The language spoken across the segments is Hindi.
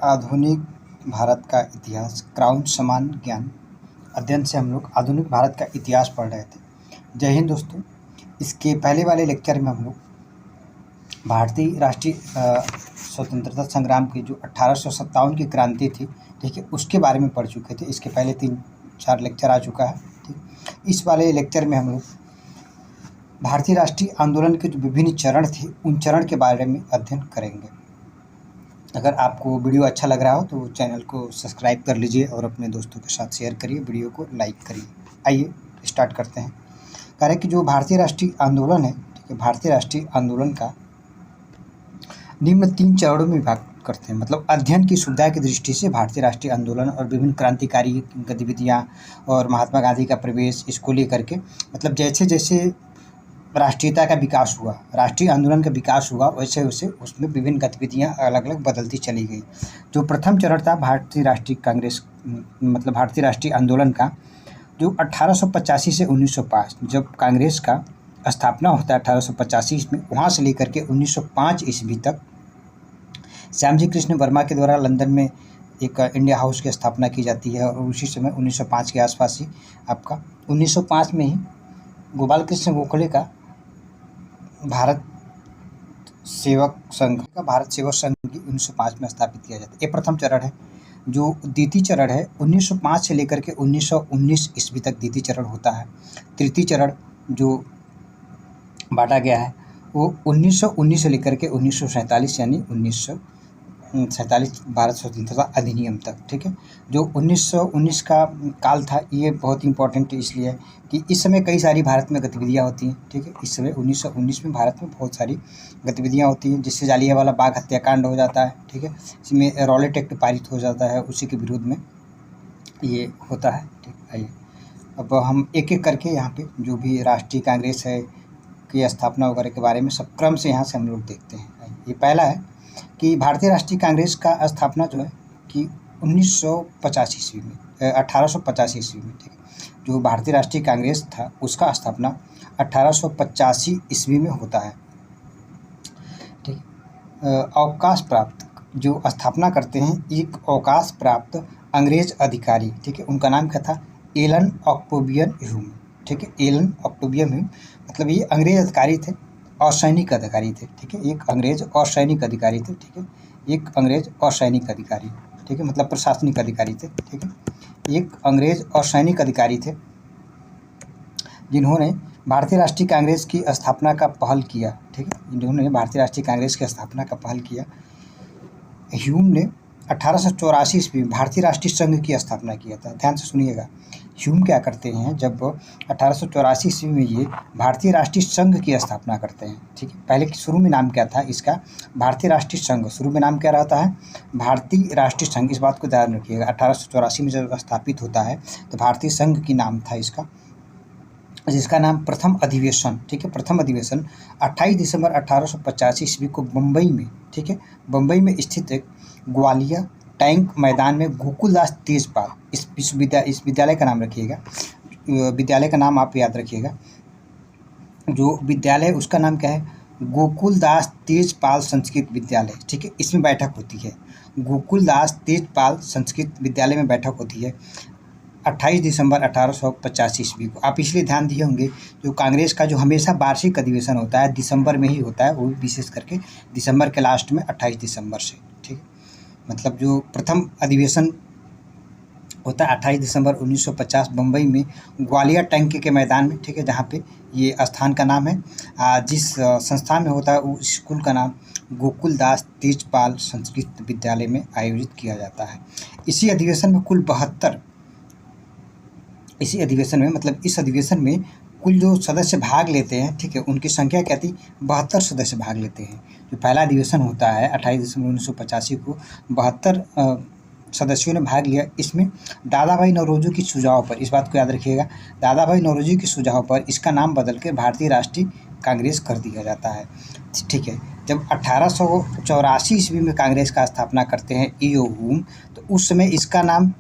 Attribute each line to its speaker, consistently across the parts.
Speaker 1: आधुनिक भारत का इतिहास क्राउन समान ज्ञान अध्ययन से हम लोग आधुनिक भारत का इतिहास पढ़ रहे थे। जय हिंद दोस्तों। इसके पहले वाले लेक्चर में हम लोग भारतीय राष्ट्रीय स्वतंत्रता संग्राम की जो 1857 की क्रांति थी, ठीक है, उसके बारे में पढ़ चुके थे। इसके पहले 3-4 लेक्चर आ चुका है। ठीक, इस वाले लेक्चर में हम लोग भारतीय राष्ट्रीय आंदोलन के जो विभिन्न चरण थे उन चरण के बारे में अध्ययन करेंगे। अगर आपको वीडियो अच्छा लग रहा हो तो चैनल को सब्सक्राइब कर लीजिए और अपने दोस्तों के साथ शेयर करिए, वीडियो को लाइक करिए। आइए स्टार्ट करते हैं। कह रहे हैं कि जो भारतीय राष्ट्रीय आंदोलन है, ठीक है, भारतीय राष्ट्रीय आंदोलन का निम्न 3 चरणों में विभाग करते हैं। मतलब अध्ययन की सुविधा की दृष्टि से भारतीय राष्ट्रीय आंदोलन और विभिन्न क्रांतिकारी गतिविधियाँ और महात्मा गांधी का प्रवेश, इसको लेकर के मतलब जैसे जैसे राष्ट्रीयता का विकास हुआ, राष्ट्रीय आंदोलन का विकास हुआ, वैसे वैसे उसमें विभिन्न गतिविधियां अलग अलग बदलती चली गई। जो प्रथम चरण था भारतीय राष्ट्रीय कांग्रेस मतलब भारतीय राष्ट्रीय आंदोलन का, जो 1885 से 1905 जब कांग्रेस का स्थापना होता है 1885 में, वहाँ से लेकर के 1905 ईस्वी तक श्यामजी कृष्ण वर्मा के द्वारा लंदन में एक इंडिया हाउस की स्थापना की जाती है। और उसी समय 1905 के आसपास ही आपका 1905 में ही गोपाल कृष्ण गोखले का भारत सेवक संघ की 1905 में स्थापित किया जाता है। ये प्रथम चरण है। जो द्वितीय चरण है 1905 से लेकर के 1919 ईस्वी तक द्वितीय चरण होता है। तृतीय चरण जो बांटा गया है वो 1919 से लेकर के 1947 यानी 1947 भारत स्वतंत्रता अधिनियम तक। ठीक है, जो 1919 का काल था ये बहुत इंपॉर्टेंट इसलिए कि इस समय कई सारी भारत में गतिविधियां होती हैं। ठीक है, इस समय 1919 में भारत में बहुत सारी गतिविधियां होती हैं, जिससे जालियांवाला बाग हत्याकांड हो जाता है। ठीक है, इसमें रॉलेट एक्ट पारित हो जाता है, उसी के विरोध में ये होता है। ठीक, आइए अब हम एक एक करके यहाँ पे जो भी राष्ट्रीय कांग्रेस है की स्थापना वगैरह के बारे में सब क्रम से यहाँ से हम लोग देखते हैं। ये पहला है कि भारतीय राष्ट्रीय कांग्रेस का स्थापना जो है कि 1950 ईस्वी में 1885 ईस्वी में। ठीक है, जो भारतीय राष्ट्रीय कांग्रेस था उसका स्थापना 1885 ईस्वी में होता है। ठीक, अवकाश प्राप्त जो स्थापना करते हैं एक अवकाश प्राप्त अंग्रेज अधिकारी, ठीक है, उनका नाम क्या था, एलन ऑक्टोवियन ह्यूम। ठीक है, एलन ऑक्टोवियन ह्यूम मतलब ये अंग्रेज अधिकारी थे और सैनिक अधिकारी थे। ठीक है, एक अंग्रेज और सैनिक अधिकारी थे। ठीक है, एक अंग्रेज और सैनिक अधिकारी, ठीक है, मतलब प्रशासनिक अधिकारी थे। ठीक है, एक अंग्रेज और सैनिक अधिकारी थे जिन्होंने भारतीय राष्ट्रीय कांग्रेस की स्थापना का पहल किया। ठीक है, जिन्होंने भारतीय राष्ट्रीय कांग्रेस की स्थापना का पहल किया। ह्यूम ने 1884 ईस्वी में भारतीय राष्ट्रीय संघ की स्थापना किया था। ध्यान से सुनिएगा, ह्यूम क्या करते हैं, जब 1884 ईस्वी में ये भारतीय राष्ट्रीय संघ की स्थापना करते हैं। ठीक है, पहले शुरू में नाम क्या था इसका, भारतीय राष्ट्रीय संघ। शुरू में नाम क्या रहता है, भारतीय राष्ट्रीय संघ। इस बात को ध्यान रखिएगा, 1884 में जब स्थापित होता है तो भारतीय संघ की नाम था इसका, जिसका नाम प्रथम अधिवेशन। ठीक है, प्रथम अधिवेशन 28 दिसंबर 1885 ईस्वी को मुंबई में, ठीक है, मुंबई में स्थित एक ग्वालियर टैंक मैदान में गोकुलदास तेजपाल, इस विद्यालय का नाम रखिएगा, विद्यालय का नाम आप याद रखिएगा। जो विद्यालय उसका नाम क्या है, गोकुलदास तेजपाल संस्कृत विद्यालय। ठीक है, इसमें बैठक होती है, गोकुलदास तेजपाल संस्कृत विद्यालय में बैठक होती है 28 दिसंबर 1885 ईस्वी को। आप इसलिए ध्यान दिए होंगे जो कांग्रेस का जो हमेशा वार्षिक अधिवेशन होता है दिसंबर में ही होता है, वो विशेष करके दिसंबर के लास्ट में 28 दिसंबर से। ठीक है, मतलब जो प्रथम अधिवेशन होता है 28 दिसंबर 1950 मुंबई में ग्वालियर टैंक के मैदान में। ठीक है, जहाँ पे ये स्थान का नाम है। जिस संस्थान में होता है उस स्कूल का नाम गोकुलदास तेजपाल संस्कृत विद्यालय में आयोजित किया जाता है। इसी अधिवेशन में कुल 72 इसी अधिवेशन में मतलब इस अधिवेशन में कुल जो सदस्य भाग लेते हैं, ठीक है, उनकी संख्या क्या थी, 72 सदस्य भाग लेते हैं। जो पहला अधिवेशन होता है 28 दिसंबर 1985 को 72 सदस्यों ने भाग लिया। इसमें दादा भाई नौरोजी के सुझाव पर, इस बात को याद रखिएगा, दादा भाई नौरोजी के सुझाव पर इसका नाम बदल के भारतीय राष्ट्रीय कांग्रेस कर दिया जाता है। ठीक है, जब 1884 ईस्वी में कांग्रेस का स्थापना करते हैं ईओ ह्यूम, तो उस समय इसका नाम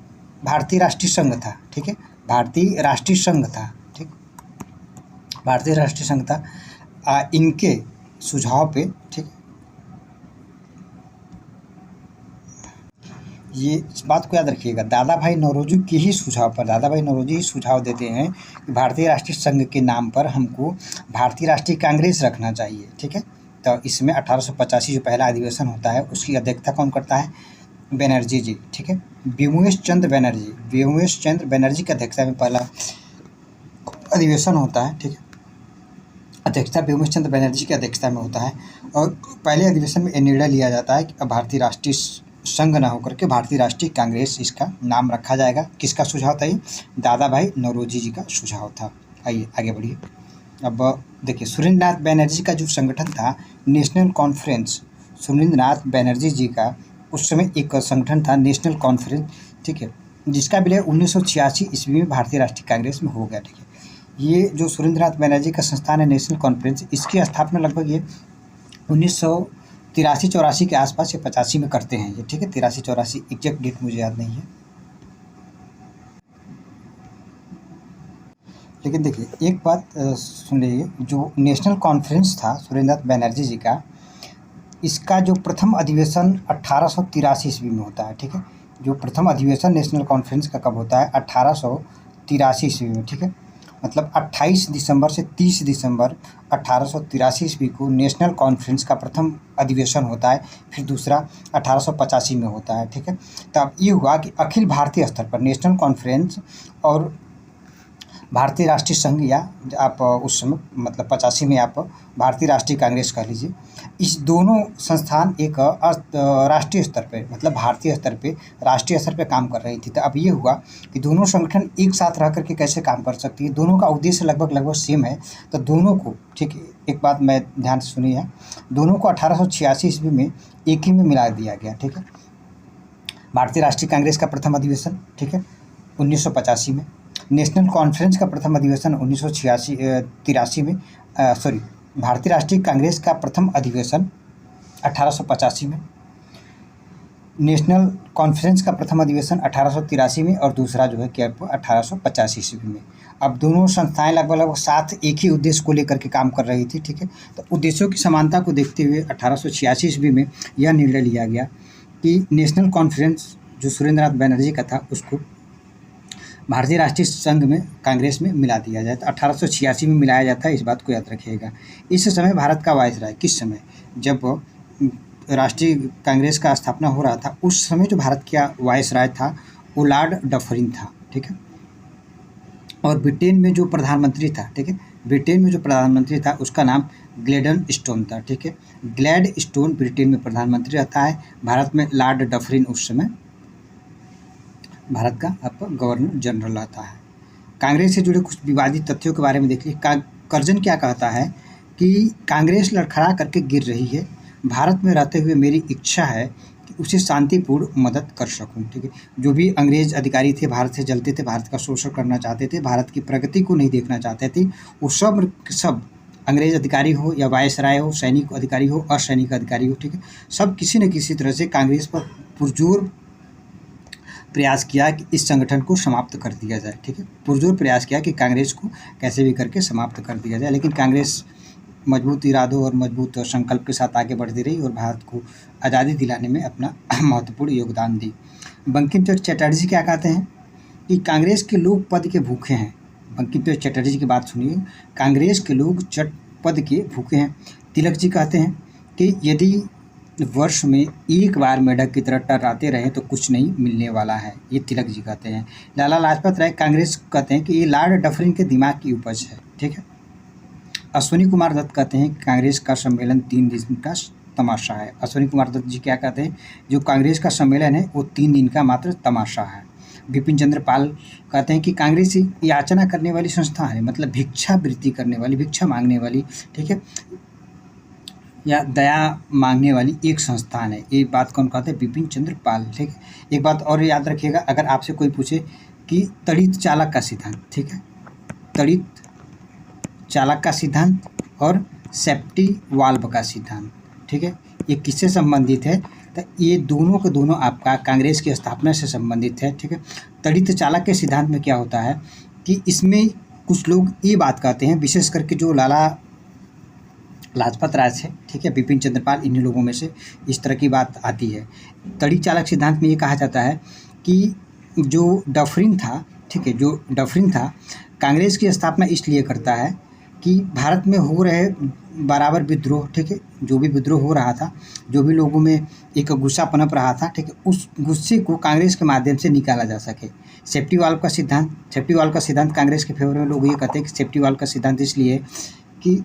Speaker 1: भारतीय राष्ट्रीय संघ था। ठीक है, भारतीय राष्ट्रीय संघ था। ठीक, भारतीय राष्ट्रीय संघ था। इनके सुझाव पे, ठीक, ये इस बात को याद रखिएगा, दादा भाई नौरोजी के ही सुझाव पर, दादा भाई नौरोजी ही सुझाव देते हैं कि भारतीय राष्ट्रीय संघ के नाम पर हमको भारतीय राष्ट्रीय कांग्रेस रखना चाहिए। ठीक है, तो इसमें 1885 जो पहला अधिवेशन होता है उसकी अध्यक्षता कौन करता है? बनर्जी जी। ठीक है, व्योमेश चंद्र बनर्जी की अध्यक्षता में पहला अधिवेशन होता है। ठीक है, अध्यक्षता व्योमेश चंद्र बनर्जी की अध्यक्षता में होता है और पहले अधिवेशन में यह निर्णय लिया जाता है कि अब भारतीय राष्ट्रीय संघ ना होकर के भारतीय राष्ट्रीय कांग्रेस इसका नाम रखा जाएगा। किसका सुझाव था ये? दादा भाई नौरोजी जी का सुझाव था। आइए आगे बढ़िए। अब देखिए, सुरेंद्रनाथ बनर्जी का जो संगठन था नेशनल कॉन्फ्रेंस, सुरेंद्रनाथ बनर्जी जी का उस समय एक संगठन था नेशनल कॉन्फ्रेंस। ठीक है, जिसका विलय 1986 ईस्वी में भारतीय राष्ट्रीय कांग्रेस में हो गया। ठीक है, ये जो सुरेंद्रनाथ बनर्जी का संस्थान है नेशनल कॉन्फ्रेंस, इसकी स्थापना लगभग ये 1983-84 के आसपास या 85 में करते हैं ये। ठीक है, 83-84 एग्जैक्ट डेट मुझे याद नहीं है, लेकिन देखिए एक बात सुन लीजिए, जो नेशनल कॉन्फ्रेंस था सुरेंद्रनाथ बनर्जी जी का, इसका जो प्रथम अधिवेशन 1883 ईस्वी में होता है। ठीक है, जो प्रथम अधिवेशन नेशनल कॉन्फ्रेंस का कब होता है? 1883 ईस्वी में। ठीक है, मतलब 28 दिसंबर से 30 दिसंबर 1883 ईस्वी को नेशनल कॉन्फ्रेंस का प्रथम अधिवेशन होता है, फिर दूसरा 1885 में होता है। ठीक है, तब ये हुआ कि अखिल भारतीय स्तर पर नेशनल कॉन्फ्रेंस और भारतीय राष्ट्रीय संघ, या आप उस समय मतलब 85 में आप भारतीय राष्ट्रीय कांग्रेस कह लीजिए, इस दोनों संस्थान एक राष्ट्रीय स्तर पे मतलब भारतीय स्तर पे राष्ट्रीय स्तर पे काम कर रही थी। तो अब ये हुआ कि दोनों संगठन एक साथ रह करके कैसे काम कर सकती है, दोनों का उद्देश्य लगभग सेम है। तो दोनों को, ठीक है, एक बात मैं ध्यान से सुनिए, दोनों को 1886 ईस्वी में एक ही में मिला दिया गया। ठीक है, भारतीय राष्ट्रीय कांग्रेस का प्रथम अधिवेशन, ठीक है, 1985 में, नेशनल कॉन्फ्रेंस का प्रथम अधिवेशन 1983 में, भारतीय राष्ट्रीय कांग्रेस का प्रथम अधिवेशन 1885 में, नेशनल कॉन्फ्रेंस का प्रथम अधिवेशन 1883 में और दूसरा जो है क्या 1885 ईस्वी में। अब दोनों संस्थाएं लगभग साथ एक ही उद्देश्य को लेकर के काम कर रही थी। ठीक है, तो उद्देश्यों की समानता को देखते हुए 1886 ईस्वी में यह निर्णय लिया गया कि नेशनल कॉन्फ्रेंस जो सुरेंद्रनाथ बनर्जी का था उसको भारतीय राष्ट्रीय संघ में कांग्रेस में मिला दिया जाए। तो 1886 में मिलाया जाता है, इस बात को याद रखिएगा। इस समय भारत का वायसराय, किस समय? जब राष्ट्रीय कांग्रेस का स्थापना हो रहा था उस समय जो भारत का वायसराय था वो लॉर्ड डफरिन था। ठीक है, और ब्रिटेन में जो प्रधानमंत्री था, ठीक है, ब्रिटेन में जो प्रधानमंत्री था उसका नाम ग्लैडन स्टोन था। ठीक है, ग्लैड स्टोन ब्रिटेन में प्रधानमंत्री रहता है, भारत में लॉर्ड डफरिन उस समय भारत का गवर्नर जनरल रहता है। कांग्रेस से जुड़े कुछ विवादित तथ्यों के बारे में देखिए। कर्जन क्या कहता है कि कांग्रेस लड़खड़ा करके गिर रही है, भारत में रहते हुए मेरी इच्छा है कि उसे शांतिपूर्ण मदद कर सकूं। ठीक है, जो भी अंग्रेज अधिकारी थे भारत से जलते थे, भारत का शोषण करना चाहते थे, भारत की प्रगति को नहीं देखना चाहते थे, वो सब अंग्रेज अधिकारी हो या वायसराय हो, सैनिक अधिकारी हो, असैनिक अधिकारी हो, ठीक है, सब किसी न किसी तरह से कांग्रेस पर पुरजोर प्रयास किया कि इस संगठन को समाप्त कर दिया जाए। ठीक है, पुरजोर प्रयास किया कि कांग्रेस को कैसे भी करके समाप्त कर दिया जाए, लेकिन कांग्रेस मजबूत इरादों और मजबूत संकल्प के साथ आगे बढ़ती रही और भारत को आज़ादी दिलाने में अपना महत्वपूर्ण योगदान दी। बंकिम चंद्र चटर्जी क्या कहते हैं कि कांग्रेस के लोग पद के भूखे हैं। बंकिम चंद्र चटर्जी की बात सुनिए, कांग्रेस के लोग पद के भूखे हैं। तिलक जी कहते हैं कि यदि वर्ष में एक बार मेढक की तरह टर्राते रहे तो कुछ नहीं मिलने वाला है, ये तिलक जी कहते हैं। लाला लाजपत राय कांग्रेस कहते हैं कि ये लॉर्ड डफरिन के दिमाग की उपज है। ठीक है, अश्विनी कुमार दत्त कहते हैं कि कांग्रेस का सम्मेलन 3 दिन का तमाशा है। अश्विनी कुमार दत्त जी क्या कहते हैं, जो कांग्रेस का सम्मेलन है वो 3 दिन का मात्र तमाशा है। बिपिन चंद्र पाल कहते हैं कि कांग्रेस याचना करने वाली संस्था है, मतलब भिक्षावृत्ति करने वाली, भिक्षा मांगने वाली, ठीक है, या दया मांगने वाली एक संस्थान है। ये बात कौन कहते हैं? बिपिन चंद्र पाल। ठीक है, एक बात और याद रखिएगा, अगर आपसे कोई पूछे कि तड़ित चालक का सिद्धांत, ठीक है, तड़ित चालक का सिद्धांत और सेफ्टी वाल्व का सिद्धांत, ठीक है, ये किससे संबंधित है? तो ये दोनों के दोनों आपका कांग्रेस की स्थापना से संबंधित है। ठीक है, तड़ित चालक के सिद्धांत में क्या होता है कि इसमें कुछ लोग ये बात कहते हैं, विशेष करके जो लाला लाजपत राय से, ठीक है, बिपिन चंद्रपाल, इन्हीं लोगों में से इस तरह की बात आती है। तड़ी चालक सिद्धांत में ये कहा जाता है कि जो डफरिन था, ठीक है, जो डफरिन था कांग्रेस की स्थापना इसलिए करता है कि भारत में हो रहे बराबर विद्रोह, ठीक है, जो भी विद्रोह हो रहा था, जो भी लोगों में एक गुस्सा पनप रहा था, ठीक है, उस गुस्से को कांग्रेस के माध्यम से निकाला जा सके। सेफ्टी वाल्व का सिद्धांत कांग्रेस के फेवर में लोग ये कहते हैं कि सेफ्टी वाल्व का सिद्धांत इसलिए कि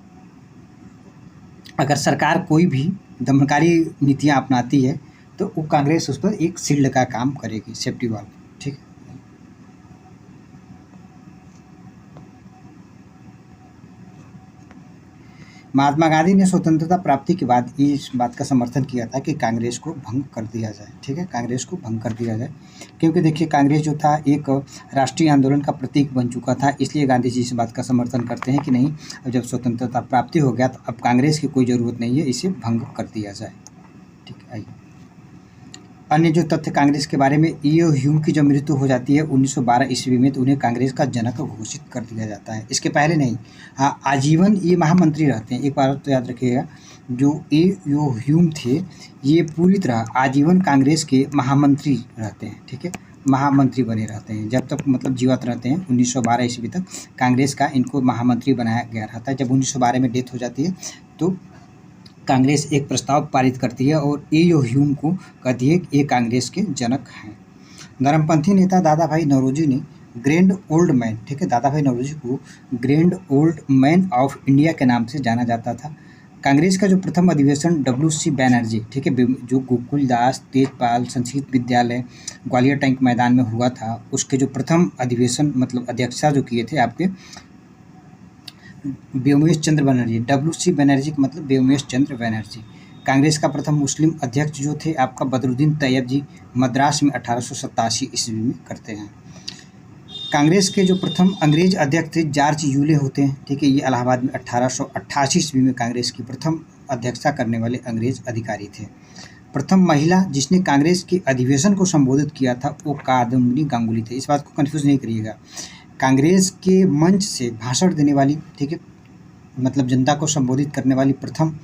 Speaker 1: अगर सरकार कोई भी दमनकारी नीतियाँ अपनाती है तो वो कांग्रेस उस पर एक शील्ड का काम करेगी, सेफ्टी वाल्व, ठीक है। महात्मा गांधी ने स्वतंत्रता प्राप्ति के बाद इस बात का समर्थन किया था कि कांग्रेस को भंग कर दिया जाए, ठीक है, कांग्रेस को भंग कर दिया जाए, क्योंकि देखिए कांग्रेस जो था एक राष्ट्रीय आंदोलन का प्रतीक बन चुका था। इसलिए गांधी जी इस बात का समर्थन करते हैं कि नहीं, अब जब स्वतंत्रता प्राप्ति हो गया तो अब कांग्रेस की कोई ज़रूरत नहीं है, इसे भंग कर दिया जाए, ठीक है। आइए अन्य जो तथ्य कांग्रेस के बारे में, ईओ ह्यूम की जब मृत्यु हो जाती है 1912 ईस्वी में तो उन्हें कांग्रेस का जनक घोषित कर दिया जाता है। इसके पहले नहीं, हाँ, आजीवन ये महामंत्री रहते हैं। एक बार तो याद रखिएगा, जो ईओ ह्यूम थे ये पूरी तरह आजीवन कांग्रेस के महामंत्री रहते हैं, ठीक है, महामंत्री बने रहते हैं जब तक मतलब जीवित रहते हैं। 1912 ईस्वी तक कांग्रेस का इनको महामंत्री बनाया गया रहता है। जब 1912 में डेथ हो जाती है तो कांग्रेस एक प्रस्ताव पारित करती है और ईओ ह्यूम को कहती है कि ये कांग्रेस के जनक हैं। नरमपंथी नेता दादा भाई नौरोजी ने ग्रैंड ओल्ड मैन, ठीक है, दादा भाई नौरोजी को grand old man of India के नाम से जाना जाता था। कांग्रेस का जो प्रथम अधिवेशन WC बैनर्जी, ठीक है, जो गोकुल दास तेजपाल संस्कृत विद्यालय ग्वालियर टैंक मैदान में हुआ था, उसके जो प्रथम अधिवेशन मतलब अध्यक्षता जो किए थे आपके व्योमेश चंद्र बनर्जी। WC बनर्जी का मतलब व्योमेश चंद्र बनर्जी। कांग्रेस का प्रथम मुस्लिम अध्यक्ष जो थे आपका बदरुद्दीन तैयब जी, मद्रास में 1887 ईस्वी में करते हैं। कांग्रेस के जो प्रथम अंग्रेज अध्यक्ष थे जॉर्ज यूले होते हैं, ठीक है, ये इलाहाबाद में 1888 ईस्वी में कांग्रेस की प्रथम अध्यक्षता करने वाले अंग्रेज अधिकारी थे। प्रथम महिला जिसने कांग्रेस के अधिवेशन को संबोधित किया था वो कादम्बिनी गांगुली थे। इस बात को कंफ्यूज नहीं करिएगा, कांग्रेस के मंच से भाषण देने वाली, ठीक है, मतलब जनता को संबोधित करने वाली प्रथम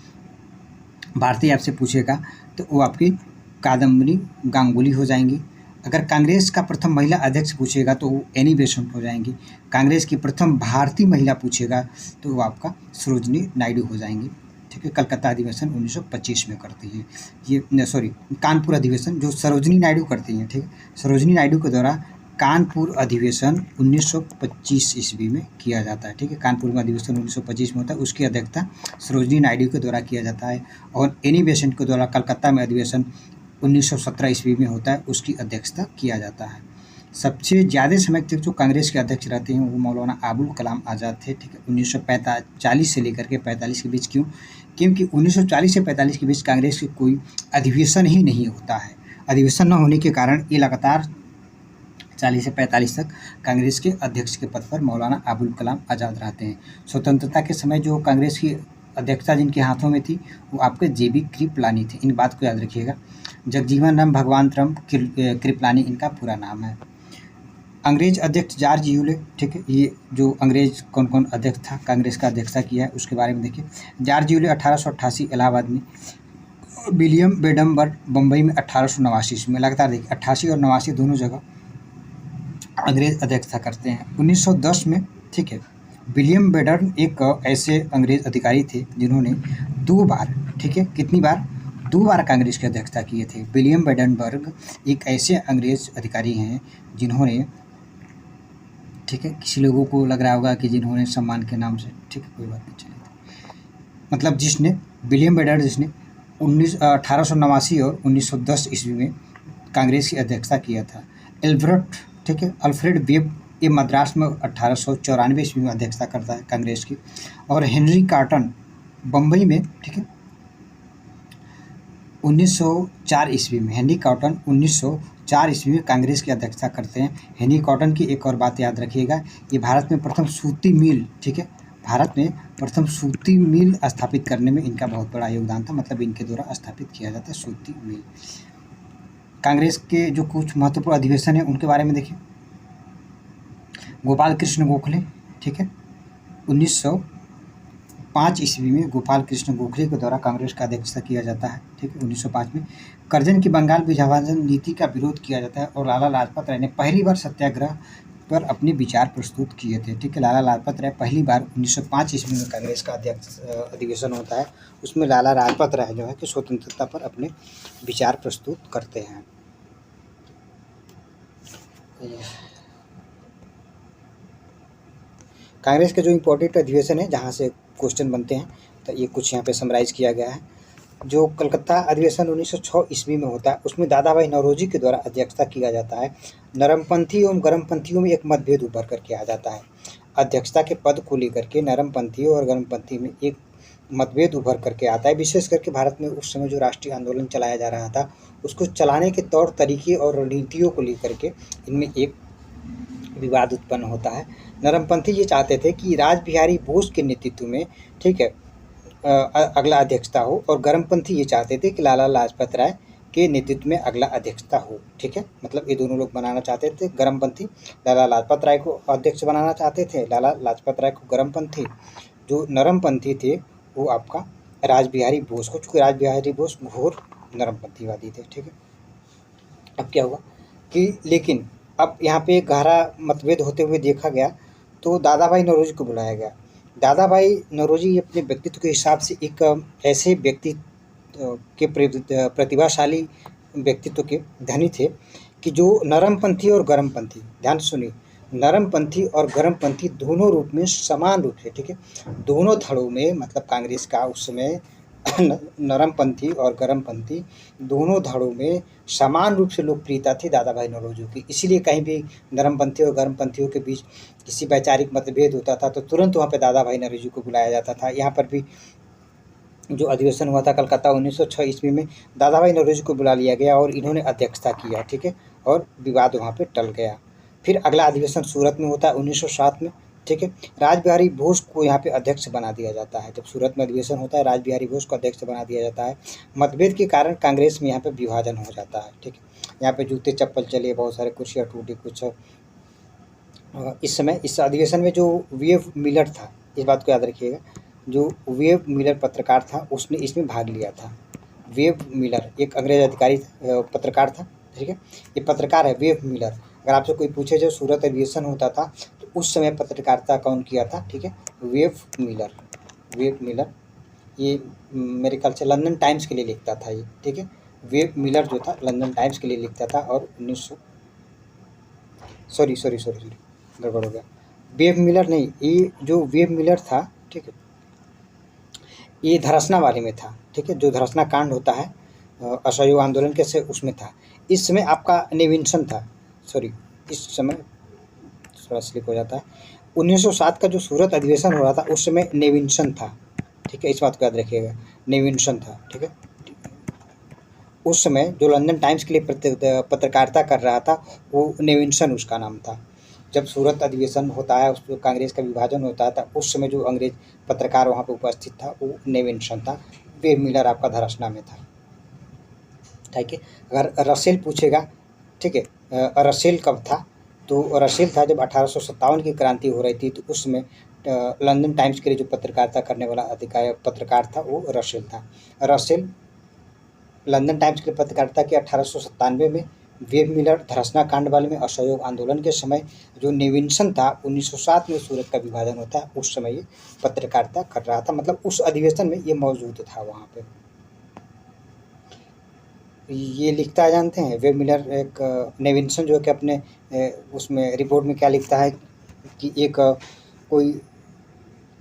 Speaker 1: भारतीय आपसे पूछेगा तो वो आपकी कादम्बिनी गांगुली हो जाएंगी। अगर कांग्रेस का प्रथम महिला अध्यक्ष पूछेगा तो वो एनी बेसेंट हो जाएंगी। कांग्रेस की प्रथम भारतीय महिला पूछेगा तो वो आपका सरोजिनी नायडू हो जाएंगी, ठीक है। कलकत्ता अधिवेशन 1925 में करती हैं ये, सॉरी, कानपुर अधिवेशन जो सरोजिनी नायडू करती हैं, ठीक है, सरोजिनी नायडू के द्वारा कानपुर अधिवेशन 1925 ईस्वी में किया जाता है, ठीक है। कानपुर में अधिवेशन 1925 में होता है, उसकी अध्यक्षता सरोजिनी नायडू के द्वारा किया जाता है। और एनी बेसेंट के द्वारा कलकत्ता में अधिवेशन 1917 ईस्वी में होता है, उसकी अध्यक्षता किया जाता है। सबसे ज़्यादा समय तक जो कांग्रेस के अध्यक्ष रहते हैं वो मौलाना अबुल कलाम आज़ाद थे, ठीक है, 1945 से लेकर के 45 के बीच। क्यों? क्योंकि 1940 से 45 के बीच कांग्रेस की कोई अधिवेशन ही नहीं होता है। अधिवेशन न होने के कारण ये लगातार 40 से 45 तक कांग्रेस के अध्यक्ष के पद पर मौलाना अबुल कलाम आज़ाद रहते हैं। स्वतंत्रता के समय जो कांग्रेस की अध्यक्षता जिनके हाथों में थी वो आपके JB कृपलानी थे। इन बात को याद रखिएगा। जगजीवन राम भगवंतराम कृपलानी इनका पूरा नाम है। अंग्रेज अध्यक्ष जॉर्ज यूले, ठीक है, ये जो अंग्रेज कौन कौन अध्यक्ष था कांग्रेस का अध्यक्षता किया है उसके बारे में देखिए। जॉर्ज यूले 1888 इलाहाबाद में, विलियम बेडमबर्ग बम्बई में 1889 में। लगातार देखिए 88 और 89 दोनों जगह अंग्रेज अध्यक्षता करते हैं। 1910 में, ठीक है, विलियम बेडर्न एक ऐसे अंग्रेज अधिकारी थे जिन्होंने 2 बार, ठीक है, कितनी बार? 2 बार कांग्रेस की अध्यक्षता किए थे। विलियम बेडनबर्ग एक ऐसे अंग्रेज अधिकारी हैं जिन्होंने, ठीक है, किसी लोगों को लग रहा होगा कि जिन्होंने सम्मान के नाम से, ठीक है, कोई बात नहीं चलेगी, मतलब जिसने विलियम बेडर जिसने 1889 और 1910 ईस्वी में कांग्रेस की अध्यक्षता किया था। एल्बर्ट, ठीक है, अल्फ्रेड वेब ये मद्रास में 1894 ईस्वी में अध्यक्षता करता है कांग्रेस की। और हेनरी कॉटन बम्बई में, ठीक है, 1904 ईस्वी में। हेनरी कॉटन 1904 ईस्वी में कांग्रेस की अध्यक्षता करते हैं। हेनरी कॉटन की एक और बात याद रखिएगा, ये भारत में प्रथम सूती मिल, ठीक है, भारत में प्रथम सूती मिल स्थापित करने में इनका बहुत बड़ा योगदान था, मतलब इनके द्वारा स्थापित किया जाता है सूती मिल। कांग्रेस के जो कुछ महत्वपूर्ण अधिवेशन हैं उनके बारे में देखिए। गोपाल कृष्ण गोखले, ठीक है, 1900 1905 ईस्वी में गोपाल कृष्ण गोखले के द्वारा कांग्रेस का अध्यक्षता किया जाता है। ठीक है, 1905 में करजन की बंगाल विभाजन नीति का विरोध किया जाता है और लाला लाजपत राय ने पहली बार सत्याग्रह पर अपने विचार प्रस्तुत किए थे। ठीक है, लाला लाजपत राय पहली बार 1905 ईस्वी में कांग्रेस का अधिवेशन होता है, उसमें लाला लाजपत राय जो है कि स्वतंत्रता पर अपने विचार प्रस्तुत करते हैं। कांग्रेस के जो इम्पोर्टेंट अधिवेशन है जहाँ से क्वेश्चन बनते हैं, तो ये कुछ यहाँ पे समराइज़ किया गया है। जो कलकत्ता अधिवेशन 1906 ईस्वी में होता है, उसमें दादा भाई नौरोजी के द्वारा अध्यक्षता किया जाता है। नरमपंथी एवं गर्मपंथियों में एक मतभेद उभर करके आ जाता है। अध्यक्षता के पद को लेकर के नरमपंथियों और गर्मपंथी में एक मतभेद उभर करके आता है। विशेष करके भारत में उस समय जो राष्ट्रीय आंदोलन चलाया जा रहा था, उसको चलाने के तौर तरीके और रणनीतियों को लेकर के इनमें एक विवाद उत्पन्न होता है। नरमपंथी ये चाहते थे कि राज बिहारी बोस के नेतृत्व में, ठीक है, अगला अध्यक्षता हो, और गर्मपंथी ये चाहते थे कि लाला लाजपत राय के नेतृत्व में अगला अध्यक्षता हो। ठीक है, मतलब ये दोनों लोग बनाना चाहते थे। गर्मपंथी लाला लाजपत राय को अध्यक्ष बनाना चाहते थे, लाला लाजपत राय को गर्मपंथी। जो नरमपंथी थे वो आपका राज बिहारी बोस को, चूँकि राज बिहारी बोस घोर नरमपंथीवादी थे। ठीक है, अब क्या हुआ कि लेकिन अब यहाँ पे गहरा मतभेद होते हुए देखा गया, तो दादा भाई नौरोजी को बुलाया गया। दादा भाई नौरोजी अपने व्यक्तित्व के हिसाब से एक ऐसे व्यक्ति के प्रतिभाशाली व्यक्तित्व के धनी थे कि जो नरमपंथी और गर्मपंथी, ध्यान से सुनिए, नरमपंथी और गर्मपंथी दोनों रूप में समान रूप से, ठीक है, दोनों धड़ों में, मतलब कांग्रेस का उस समय नरमपंथी और गर्मपंथी दोनों धड़ों में समान रूप से लोकप्रियता थी दादा भाई नौरोजी की। इसीलिए कहीं भी नरमपंथी और गर्मपंथियों के बीच किसी वैचारिक मतभेद होता था तो तुरंत वहाँ पे दादा भाई नौरोजी को बुलाया जाता था। यहाँ पर भी जो अधिवेशन हुआ था कलकत्ता 1906 ईस्वी में, दादा भाई नौरोजी को बुला लिया गया और इन्होंने अध्यक्षता किया। ठीक है, और विवाद वहाँ पे टल गया। फिर अगला अधिवेशन सूरत में होता है 1907 में। ठीक है, राज बिहारी बोस को यहाँ पे अध्यक्ष बना दिया जाता है। जब सूरत में अधिवेशन होता है, राज बिहारी बोस को अध्यक्ष बना दिया जाता है। मतभेद के कारण कांग्रेस में यहाँ पे विभाजन हो जाता है। ठीक है, यहाँ पे जूते चप्पल चले, बहुत सारे कुर्सियाँ टूटी कुछ। इस समय इस अधिवेशन में जो वी.एफ. मिलर था, इस बात को याद रखिएगा, जो वी.एफ. मिलर पत्रकार था उसने इसमें भाग लिया था। वी.एफ. मिलर एक अंग्रेज अधिकारी पत्रकार था। ठीक है, ये पत्रकार है वी.एफ. मिलर। अगर आपसे कोई पूछे जो सूरत अधिवेशन होता था तो उस समय पत्रकारिता कौन किया था, ठीक है, वी.एफ. मिलर। वी.एफ. मिलर ये मेरे ख्याल से लंदन टाइम्स के लिए लिखता था ये। ठीक है, वी.एफ. मिलर जो था लंदन टाइम्स के लिए लिखता था और 1900 सॉरी गड़बड़ हो गया, वी.एफ. मिलर नहीं, ये जो वी.एफ. मिलर था, ठीक है, ये धरसना वाले में था। ठीक है, जो धरसना कांड होता है असहयोग आंदोलन के से उसमें था। इस समय आपका नेविन्सन था, सॉरी इस समय थोड़ा स्लिप हो जाता है। 1907 का जो सूरत अधिवेशन हो रहा था उस समय नेविन्सन था। ठीक है, इस बात को याद रखिएगा, नेविन्सन था। ठीक है, उस समय जो लंदन टाइम्स के लिए पत्रकारिता कर रहा था वो नेविन्सन उसका नाम था। जब सूरत अधिवेशन होता है, उस कांग्रेस का विभाजन होता था, उस समय जो अंग्रेज पत्रकार वहाँ पर उपस्थित था वो नेविन्सन था। वी.एफ. मिलर आपका धरसना में था। ठीक है, अगर रसेल पूछेगा, ठीक है, रसेल कब था, तो रसेल था जब 1857 की क्रांति हो रही थी, तो उस समय लंदन टाइम्स के लिए जो पत्रकारिता करने वाला अधिकारी पत्रकार था वो रसेल था। रसेल लंदन टाइम्स के लिए पत्रकारिता की 1897 में। वी.एफ. मिलर धरसना कांड वाले में, असहयोग आंदोलन के समय। जो नेविन्सन था 1907 में सूरत का विभाजन होता है उस समय ये पत्रकारिता कर रहा था, मतलब उस अधिवेशन में ये मौजूद था वहाँ पे। ये लिखता है जानते हैं वी.एफ. मिलर, एक नेविन्सन जो है कि अपने उसमें रिपोर्ट में क्या लिखता है कि एक कोई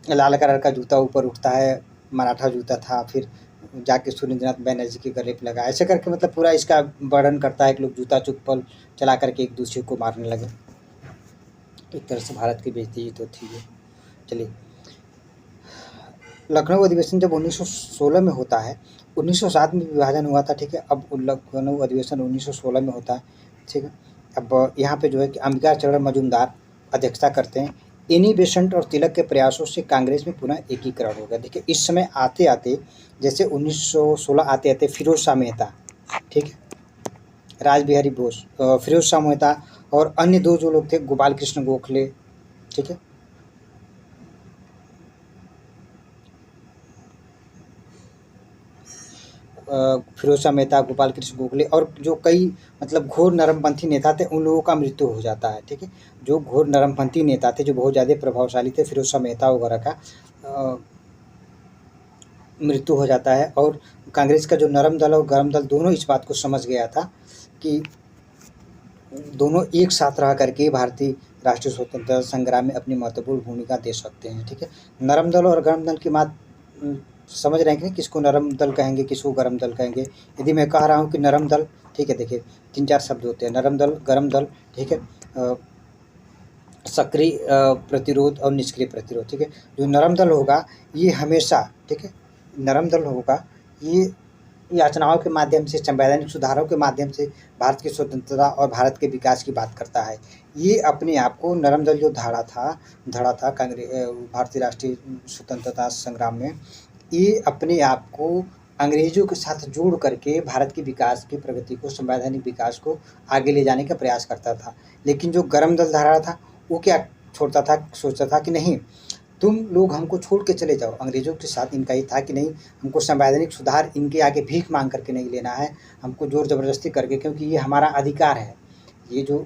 Speaker 1: लाल कलर का जूता ऊपर उठता है, मराठा जूता था, फिर जाके सुरेंद्रनाथ बैनर्जी के गले पे लगा, ऐसे करके मतलब पूरा इसका वर्णन करता है कि लोग जूता चप्पल चला करके एक दूसरे को मारने लगे। एक तरह से भारत की बेइज्जती तो थी ये। चलिए, लखनऊ अधिवेशन जब 1916 में होता है, 1907 में विभाजन हुआ था। ठीक है, अब लखनऊ अधिवेशन 1916 में होता है। ठीक है, अब यहाँ पे जो है कि अंबिका चरण मजूमदार अध्यक्षता करते हैं। एनी बेसेंट और तिलक के प्रयासों से कांग्रेस में पुनः एकीकरण हो गया। देखिए, इस समय आते आते जैसे 1916 आते आते फिरोज शाह मेहता, ठीक है, राज बिहारी बोस, फिरोज शाह मेहता और अन्य दो जो लोग थे गोपाल कृष्ण गोखले, ठीक है, फिरोज शाह मेहता, गोपाल कृष्ण गोखले और जो कई मतलब घोर नरमपंथी नेता थे, उन लोगों का मृत्यु हो जाता है। ठीक है, जो घोर नरमपंथी नेता थे, जो बहुत ज़्यादा प्रभावशाली थे, फिरोज शाह मेहता वगैरह का मृत्यु हो जाता है। और कांग्रेस का जो नरम दल और गरम दल दोनों इस बात को समझ गया था कि दोनों एक साथ रह करके भारतीय राष्ट्रीय स्वतंत्रता संग्राम में अपनी महत्वपूर्ण भूमिका दे सकते हैं। ठीक है, नरम दल और गरम दल की बात समझ रहे हैं कि किसको नरम दल कहेंगे, किसको गरम दल कहेंगे। यदि मैं कह रहा हूँ कि नरम दल, ठीक है, देखिए 3-4 शब्द होते हैं, नरम दल, गरम दल, ठीक है, सक्रिय प्रतिरोध और निष्क्रिय प्रतिरोध। ठीक है, जो नरम दल होगा ये हमेशा, ठीक है, नरम दल होगा ये याचनाओं के माध्यम से, संवैधानिक सुधारों के माध्यम से भारत की स्वतंत्रता और भारत के विकास की बात करता है। ये अपने आप को नरम दल जो धड़ा था कांग्रेस भारतीय राष्ट्रीय स्वतंत्रता संग्राम में, ये अपने आप को अंग्रेजों के साथ जोड़ करके भारत के विकास की प्रगति को, संवैधानिक विकास को आगे ले जाने का प्रयास करता था। लेकिन जो गरम दल धारा था वो क्या सोचता था कि नहीं, तुम लोग हमको छोड़ के चले जाओ। अंग्रेज़ों के साथ इनका ये था कि नहीं, हमको संवैधानिक सुधार इनके आगे भीख मांग करके नहीं लेना है, हमको ज़ोर ज़बरदस्ती करके, क्योंकि ये हमारा अधिकार है। ये जो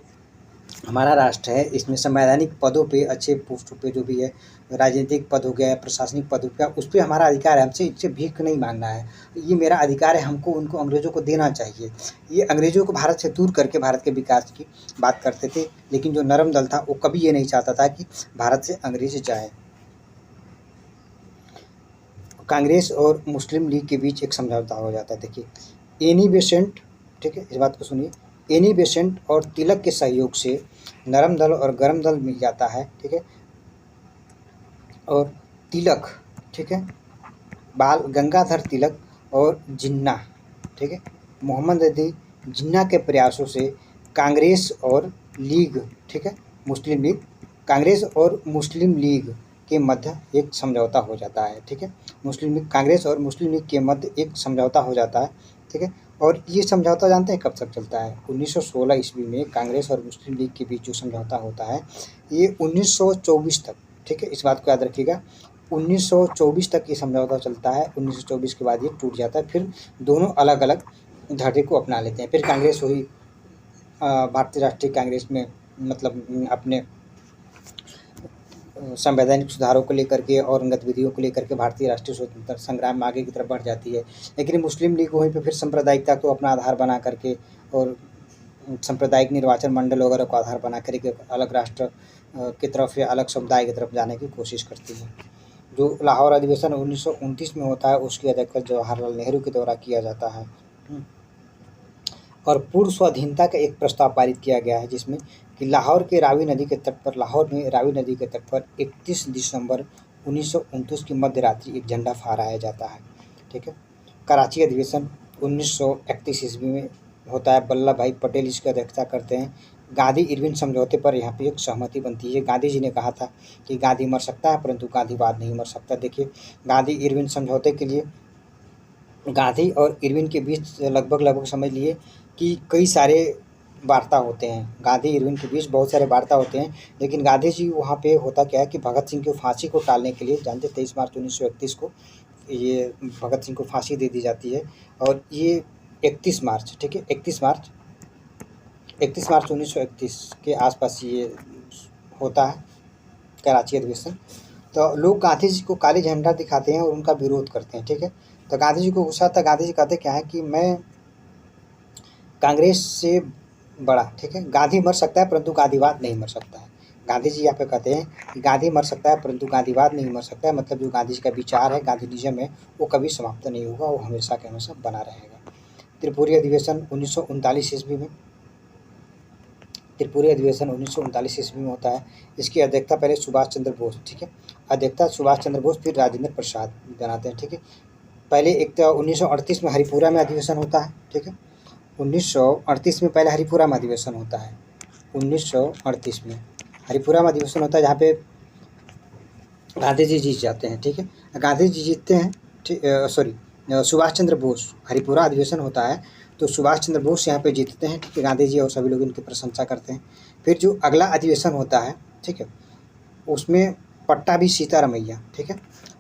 Speaker 1: हमारा राष्ट्र है इसमें संवैधानिक पदों पे, अच्छे पोस्टों पे जो भी है, राजनीतिक पद हो गया, प्रशासनिक पद हो गया, उस पर हमारा अधिकार है, हमसे इससे भीख नहीं मांगना है, ये मेरा अधिकार है, हमको उनको अंग्रेज़ों को देना चाहिए। ये अंग्रेज़ों को भारत से दूर करके भारत के विकास की बात करते थे। लेकिन जो नरम दल था वो कभी ये नहीं चाहता था कि भारत से अंग्रेज़ जाए। कांग्रेस और मुस्लिम लीग के बीच एक समझौता हो जाता है। देखिए एनी बेसेंट, ठीक है, इस बात को सुनिए, एनी बेसेंट और तिलक के सहयोग से नरम दल और गरम दल मिल जाता है। ठीक है, और तिलक, ठीक है, बाल गंगाधर तिलक और जिन्ना, ठीक है, मोहम्मद अली जिन्ना के प्रयासों से कांग्रेस और लीग, ठीक है, मुस्लिम लीग, कांग्रेस और मुस्लिम लीग के मध्य एक समझौता हो जाता है। ठीक है, मुस्लिम लीग, कांग्रेस और मुस्लिम लीग के मध्य एक समझौता हो जाता है। ठीक है, और ये समझौता जानते हैं कब तक चलता है? 1916 ईस्वी में कांग्रेस और मुस्लिम लीग के बीच जो समझौता होता है ये 1924 तक, ठीक है, इस बात को याद रखिएगा, 1924 तक ये समझौता चलता है। 1924 के बाद ये टूट जाता है, फिर दोनों अलग अलग धड़े को अपना लेते हैं। फिर कांग्रेस हुई, भारतीय राष्ट्रीय कांग्रेस में मतलब अपने संवैधानिक सुधारों को लेकर के और गतिविधियों को लेकर के भारतीय राष्ट्रीय स्वतंत्रता संग्राम में आगे की तरफ बढ़ जाती है। लेकिन मुस्लिम लीग वहीं पे फिर सांप्रदायिकता को अपना आधार बना करके और सांप्रदायिक निर्वाचन मंडल वगैरह को आधार बना करके अलग राष्ट्र की तरफ या अलग समुदाय की तरफ जाने की कोशिश करती है। जो लाहौर अधिवेशन 1929 में होता है उसकी अध्यक्षता जवाहरलाल नेहरू के द्वारा किया जाता है। और पूर्व स्वाधीनता का एक प्रस्ताव पारित किया गया है जिसमें कि लाहौर में रावी नदी के तट पर 31 दिसंबर 1929 की मध्य रात्रि एक झंडा फहराया जाता है। ठीक है, कराची अधिवेशन 1931 ईस्वी में होता है, वल्लभ भाई पटेल इसकी अध्यक्षता करते हैं। गांधी इरविन समझौते पर यहाँ पे एक सहमति बनती है। गांधी जी ने कहा था कि गांधी मर सकता है परंतु गांधीवाद नहीं मर सकता। देखिए गांधी इरविन समझौते के लिए गांधी और इरविन के बीच लगभग समझ लिए कि कई सारे वार्ता होते हैं, गांधी इरविन के बीच बहुत सारे वार्ता होते हैं। लेकिन गांधी जी वहाँ पे होता क्या है कि भगत सिंह की फांसी को टालने के लिए, जानते 23 मार्च 1931 को ये भगत सिंह को फांसी दे दी जाती है। और ये 31 मार्च, ठीक है, 31 मार्च 1931 के आसपास ये होता है कराची अधिवेशन। तो लोग गांधी जी को काली झंडा दिखाते हैं और उनका विरोध करते हैं। ठीक है, तो गांधी जी को गुस्सा आता है। गांधी जी कहते क्या है कि मैं कांग्रेस से बड़ा, ठीक है, गांधी मर सकता है परंतु गांधीवाद नहीं मर सकता है। गांधी जी यहाँ पे कहते हैं कि गांधी मर सकता है परंतु गांधीवाद नहीं मर सकता है। मतलब जो गांधी जी का विचार है, गांधीनिज्म है, वो कभी समाप्त नहीं होगा, वो हमेशा के हमेशा बना रहेगा। त्रिपुरी अधिवेशन 1939 ईस्वी में, त्रिपुरी अधिवेशन 1939 ईस्वी में होता है। इसकी अध्यक्षता पहले सुभाष चंद्र बोस, ठीक है, अध्यक्षता सुभाष चंद्र बोस, फिर राजेंद्र प्रसाद बनाते हैं। ठीक है, पहले एक तो 1938 में हरिपुरा में अधिवेशन होता है। ठीक है, 1938 में पहले हरिपुरा में अधिवेशन होता है। 1938 में हरिपुरा में अधिवेशन होता है जहाँ पे गांधी जी जीत जाते हैं। ठीक है, गांधी जी जीतते हैं, ठीक, सुभाष चंद्र बोस, हरिपुरा अधिवेशन होता है तो सुभाष चंद्र बोस यहाँ पे जीतते हैं। ठीक है, गांधी जी और सभी लोग इनकी प्रशंसा करते हैं। फिर जो अगला अधिवेशन होता है, ठीक है, उसमें पट्टाभी सीतारमैया, ठीक है,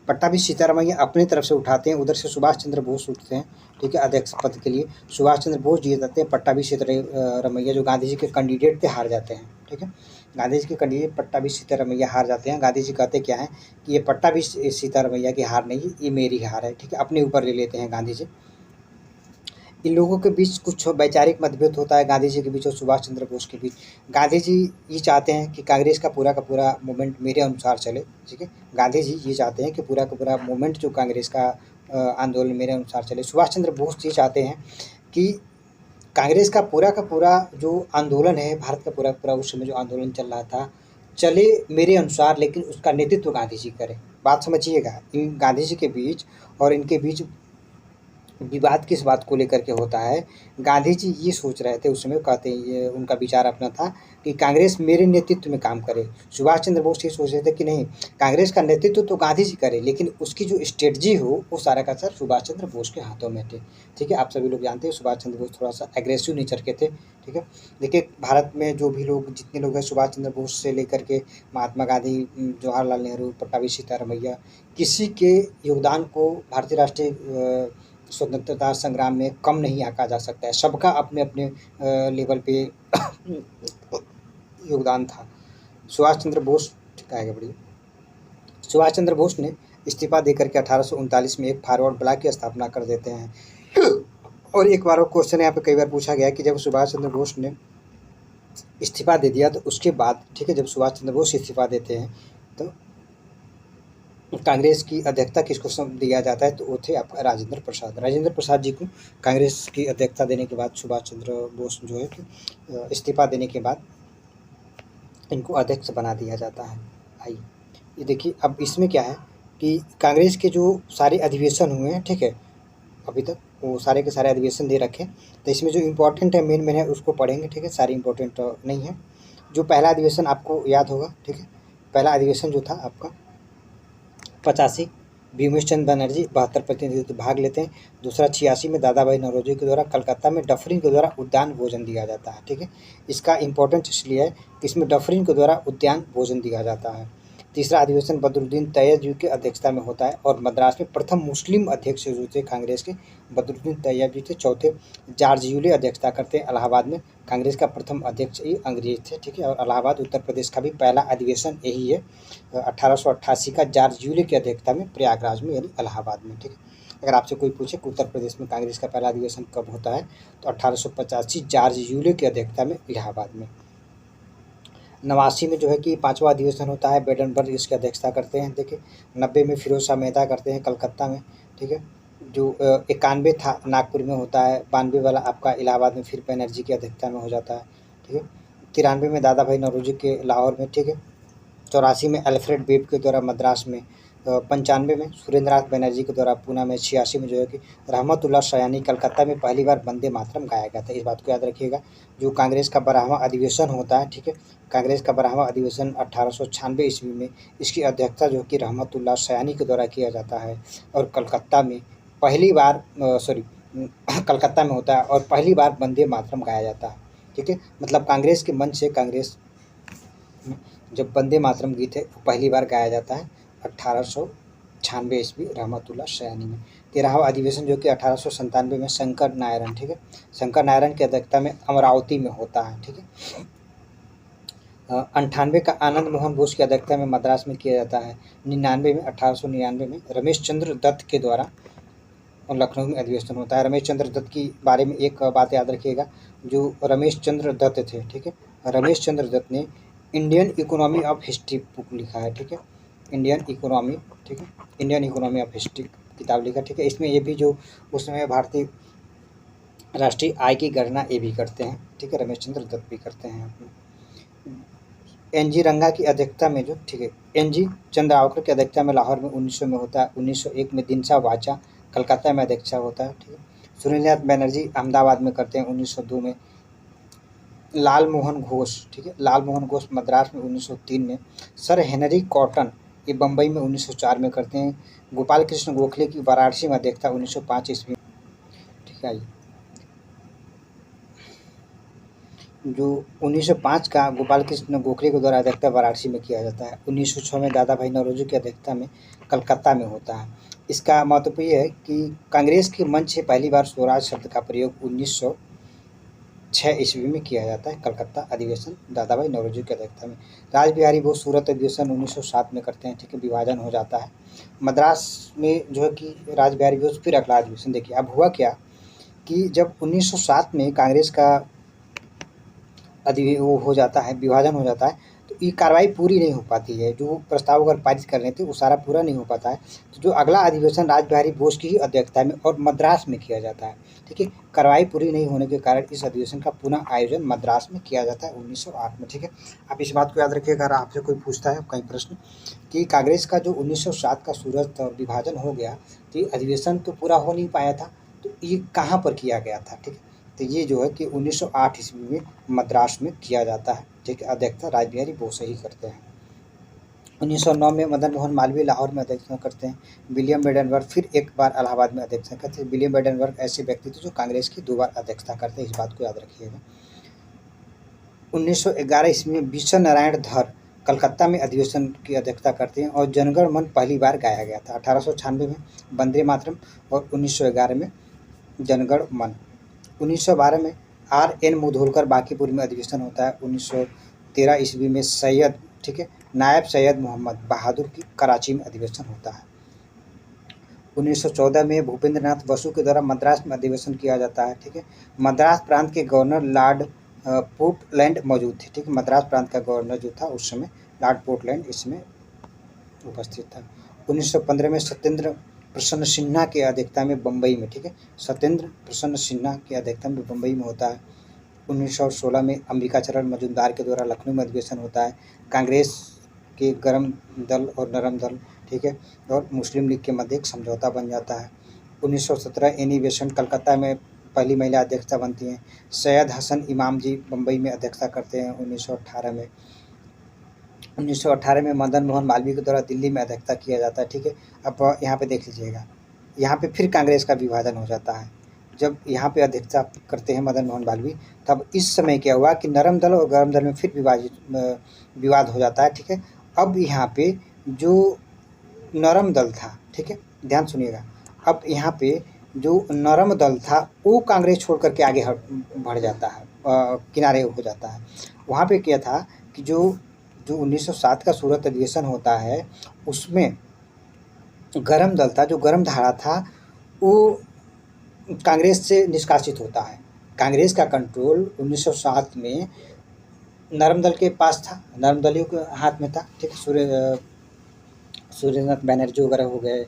Speaker 1: पट्टाभी सीतारमैया अपनी तरफ से उठाते हैं, उधर से सुभाष चंद्र बोस उठते हैं, ठीक है, अध्यक्ष पद के लिए। सुभाष चंद्र बोस जीत जाते हैं, पट्टाभी सीतारमैया जो गांधी जी के कैंडिडेट थे हार जाते हैं, ठीक है। गांधी जी के कैंडिडेट पट्टाभी सीतारमैया हार जाते हैं। गांधी जी कहते क्या है कि ये पट्टाभी सीतारमैया की हार नहीं, ये मेरी हार है, ठीक है, अपने ऊपर ले लेते हैं गांधी जी। इन लोगों के बीच कुछ वैचारिक मतभेद होता है गांधी जी के बीच और सुभाष चंद्र बोस के बीच। गांधी जी ये चाहते हैं कि कांग्रेस का पूरा मूवमेंट मेरे अनुसार चले, ठीक है। गांधी जी ये चाहते हैं कि पूरा का पूरा मूवमेंट जो कांग्रेस का आंदोलन मेरे अनुसार चले। सुभाष चंद्र बोस ये चाहते हैं कि कांग्रेस का पूरा जो आंदोलन है, भारत का पूरा उस समय जो आंदोलन चल रहा था, चले मेरे अनुसार, लेकिन उसका नेतृत्व गांधी जी करें। बात समझिएगा, इन गांधी जी के बीच और इनके बीच विवाद किस बात को लेकर के होता है। गांधी जी ये सोच रहे थे उस समय, कहते ये उनका विचार अपना था कि कांग्रेस मेरे नेतृत्व में काम करे। सुभाष चंद्र बोस ये सोच रहे थे कि नहीं, कांग्रेस का नेतृत्व तो गांधी जी करे, लेकिन उसकी जो स्ट्रेटजी हो वो सारा का सारा सुभाष चंद्र बोस के हाथों में थे, ठीक है। आप सभी लोग जानते हैं सुभाष चंद्र बोस थोड़ा सा एग्रेसिव नेचर के थे, ठीक है। देखिए भारत में जो भी लोग, जितने लोग हैं, सुभाष चंद्र बोस से लेकर के महात्मा गांधी, जवाहरलाल नेहरू, पट्टाभी सीतारमैया, किसी के योगदान को भारतीय राष्ट्रीय स्वतंत्रता संग्राम में कम नहीं आंका जा सकता है। सबका अपने अपने लेवल पे योगदान था। सुभाष चंद्र बोस, ठीक है, आगे बढ़िए। सुभाष चंद्र बोस ने इस्तीफा देकर के 1839 में एक फॉरवर्ड ब्लॉक की स्थापना कर देते हैं। और एक बार क्वेश्चन यहाँ पे कई बार पूछा गया कि जब सुभाष चंद्र बोस ने इस्तीफा दे दिया तो उसके बाद, ठीक है, जब सुभाष चंद्र बोस इस्तीफा देते हैं तो कांग्रेस की अध्यक्षता किसको दिया जाता है, तो वो थे आपका राजेंद्र प्रसाद। राजेंद्र प्रसाद जी को कांग्रेस की अध्यक्षता देने के बाद सुभाष चंद्र बोस जो है कि इस्तीफा देने के बाद इनको अध्यक्ष बना दिया जाता है। आइए ये देखिए, अब इसमें क्या है कि कांग्रेस के जो सारे अधिवेशन हुए हैं, ठीक है, अभी तक वो सारे के सारे अधिवेशन दे रखे, तो इसमें जो इम्पोर्टेंट है, मेन है, उसको पढ़ेंगे, ठीक है। सारी इम्पोर्टेंट नहीं है। जो पहला अधिवेशन आपको याद होगा, ठीक है, पहला अधिवेशन जो था आपका 85, भीमेश चंद्र बनर्जी 72 प्रतिनिधि भाग लेते हैं। दूसरा 86 में दादा भाई नौरोजी के द्वारा कलकत्ता में डफरिन के द्वारा उद्यान भोजन दिया जाता है, ठीक है। इसका इम्पोर्टेंस इसलिए है कि इसमें डफरिन के द्वारा उद्यान भोजन दिया जाता है। तीसरा अधिवेशन बदरुद्दीन तैयब की अध्यक्षता में होता है और मद्रास में प्रथम मुस्लिम अध्यक्ष जो थे कांग्रेस के, बदरुद्दीन तैयब जी थे। चौथे जॉर्ज यूले अध्यक्षता करते हैं। इलाहाबाद में कांग्रेस का प्रथम अध्यक्ष ही अंग्रेज थे, ठीक है। और इलाहाबाद उत्तर प्रदेश का भी पहला अधिवेशन यही है, 1888 का जॉर्ज यूले की अध्यक्षता में प्रयागराज में, यानी इलाहाबाद में, ठीक है। अगर आपसे कोई पूछे कि उत्तर प्रदेश में कांग्रेस का पहला अधिवेशन कब होता है, तो 1885 जॉर्ज यूले की अध्यक्षता में इलाहाबाद में। 89 में जो है कि 5वां अधिवेशन होता है, बेडनबर्ग इसकी अध्यक्षता करते हैं, देखिए। 90 में फिरोज शाह मेहता करते हैं कलकत्ता में, ठीक है। जो 91 था नागपुर में होता है। 92 वाला आपका इलाहाबाद में फिर बनर्जी की अध्यक्षता में हो जाता है, ठीक है। 93 में दादा भाई नौरोजी के लाहौर में, ठीक है। 84 में अल्फ्रेड बेब के द्वारा मद्रास में। 95 में सुरेंद्रनाथ बनर्जी के द्वारा पूना में। 86 में जो है कि रहमतुल्लाह सयानी कलकत्ता में पहली बार वंदे मातरम गाया गया था। इस बात को याद रखिएगा। जो कांग्रेस का 12वां अधिवेशन होता है, ठीक है, कांग्रेस का 12वां अधिवेशन 1896 ईस्वी में, इसकी अध्यक्षता जो कि रहमतुल्लाह सयानी के द्वारा किया जाता है और कलकत्ता में पहली बार कलकत्ता में होता है और पहली बार वंदे मातरम गाया जाता है, ठीक है। मतलब कांग्रेस के मंच से कांग्रेस जब वंदे मातरम गीत है वो पहली बार गाया जाता है 1896 ईस्वी रहमतुल्लाह सयानी में। 13वां अधिवेशन जो कि 1897 में शंकर नारायण, ठीक है, शंकर नारायण की अध्यक्षता में अमरावती में होता है, ठीक है। 98 का आनंद मोहन बोस की अध्यक्षता में मद्रास में किया जाता है। 99 में 1899 में रमेश चंद्र दत्त के द्वारा और लखनऊ में अधिवेशन होता है। रमेश चंद्र दत्त की बारे में एक बात याद रखिएगा, जो रमेश चंद्र दत्त थे, ठीक है, रमेश चंद्र दत्त ने Indian economy of history book लिखा है, ठीक है, इंडियन इकोनॉमी, ठीक है, इंडियन इकोनॉमी ऑफ हिस्ट्री किताब लिखा, ठीक है। इसमें ये भी जो उस समय भारतीय राष्ट्रीय आय की गणना ये भी करते हैं, ठीक है, रमेश चंद्र दत्त भी करते हैं। एन.जी. रंगा की अध्यक्षता में जो, ठीक है, एन.जी. चंद्रावकर की अध्यक्षता में लाहौर में 1900 में होता है। 1901 में दिनसा वाचा कलकत्ता में अध्यक्षता होता है, ठीक है। सुरेंद्रनाथ बनर्जी अहमदाबाद में करते हैं 1902 में। लाल मोहन घोष, ठीक है, लाल मोहन घोष मद्रास में 1903 में। सर हेनरी कॉटन ये बम्बई में 1904 में करते हैं। गोपाल कृष्ण गोखले की वाराणसी में अध्यक्षता 1905 ईस्वी में, ठीक है। जो 1905 का गोपाल कृष्ण गोखले के द्वारा अध्यक्षता वाराणसी में किया जाता है। 1906 में दादा भाई नौरोजी की अध्यक्षता में कलकत्ता में होता है। इसका महत्व ये है कि कांग्रेस के मंच से पहली बार स्वराज शब्द का प्रयोग 1906 ईस्वी में किया जाता है। कलकत्ता अधिवेशन दादा भाई नौरोजी की अध्यक्षता में। राज बिहारी बोस सूरत अधिवेशन 1907 में करते हैं, ठीक है, विभाजन हो जाता है। मद्रास में जो है कि राज बिहारी बोस फिर अगला अधिवेशन। देखिए अब हुआ क्या कि जब 1907 में कांग्रेस का वो हो जाता है, विभाजन हो जाता है, तो ये कार्रवाई पूरी नहीं हो पाती है। जो प्रस्ताव अगर पारित करने थे वो सारा पूरा नहीं हो पाता है। तो जो अगला अधिवेशन राज बिहारी बोस की ही अध्यक्षता में और मद्रास में किया जाता है, ठीक है। कार्रवाई पूरी नहीं होने के कारण इस अधिवेशन का पुनः आयोजन मद्रास में किया जाता है 1908 में, ठीक है। आप इस बात को याद रखिएगा, अगर आपसे कोई पूछता है कई प्रश्न कि कांग्रेस का जो 1907 का सूरत और विभाजन हो गया, तो ये अधिवेशन तो पूरा हो नहीं पाया था, तो ये कहाँ पर किया गया था, ठीक है। तो ये जो है कि 1908 ईस्वी में मद्रास में किया जाता है, ठीक है। अध्यक्षता राज बिहारी बोस ही करते हैं। 1909 में मदन मोहन मालवीय लाहौर में अध्यक्षता करते हैं। विलियम बेडनवर्थ फिर एक बार इलाहाबाद में अध्यक्षता करते हैं। विलियम बेडनवर्थ ऐसे व्यक्ति थे जो कांग्रेस की 2 बार अध्यक्षता करते हैं, इस बात को याद रखिएगा। 1911 ईस्वी में विश्व नारायण धर कलकत्ता में अधिवेशन की अध्यक्षता करते हैं और जनगण मन पहली बार गाया गया था। 1896 में वंदे मातरम और 1911 में जनगण मन। 1912 में R.N. मुधोलकर बांकीपुर में अधिवेशन होता है। 1913 ईस्वी में सैयद, ठीक है, नायब सैयद मोहम्मद बहादुर की कराची में अधिवेशन होता है। 1914 में भूपेंद्र नाथ बसु के द्वारा मद्रास में अधिवेशन किया जाता है, ठीक है। मद्रास प्रांत के गवर्नर लॉर्ड पोर्टलैंड मौजूद थे, ठीक है। मद्रास प्रांत का गवर्नर जो था उस समय लॉर्ड पोर्टलैंड इसमें उपस्थित था। 1915 में सत्येंद्र प्रसन्न सिन्हा की अध्यक्षता में बम्बई में, ठीक है, सत्येंद्र प्रसन्न सिन्हा की अध्यक्षता में बम्बई में होता है। 1916 में अंबिकाचरण मजूमदार के द्वारा लखनऊ में अधिवेशन होता है। कांग्रेस के गरम दल और नरम दल, ठीक है, और मुस्लिम लीग के मध्य एक समझौता बन जाता है। 1917 एनी बेसेंट कलकत्ता में पहली महिला अध्यक्षता बनती हैं। सैयद हसन इमाम जी बम्बई में अध्यक्षता करते हैं 1918 में। 1918 में मदन मोहन मालवीय के द्वारा दिल्ली में अध्यक्षता किया जाता है, ठीक है। अब यहाँ पे देख लीजिएगा, यहाँ पे फिर कांग्रेस का विभाजन हो जाता है। जब यहाँ पे अध्यक्षता करते हैं मदन मोहन मालवीय, तब इस समय क्या हुआ कि नरम दल और गरम दल में फिर विवाद हो जाता है, ठीक है। अब यहाँ पे जो नरम दल था, ठीक है, ध्यान सुनिएगा, अब यहाँ पे जो नरम दल था वो कांग्रेस छोड़ करके आगे बढ़ जाता है, किनारे हो जाता है। वहाँ पे क्या था कि जो 1907 का सूरत अधिवेशन होता है उसमें गरम दल था, जो गरम धारा था वो कांग्रेस से निष्कासित होता है। कांग्रेस का कंट्रोल 1907 में नरम दल के पास था, नरम दलियों के हाथ में था, ठीक है। सूर्यनाथ बैनर्जी वगैरह हो गए,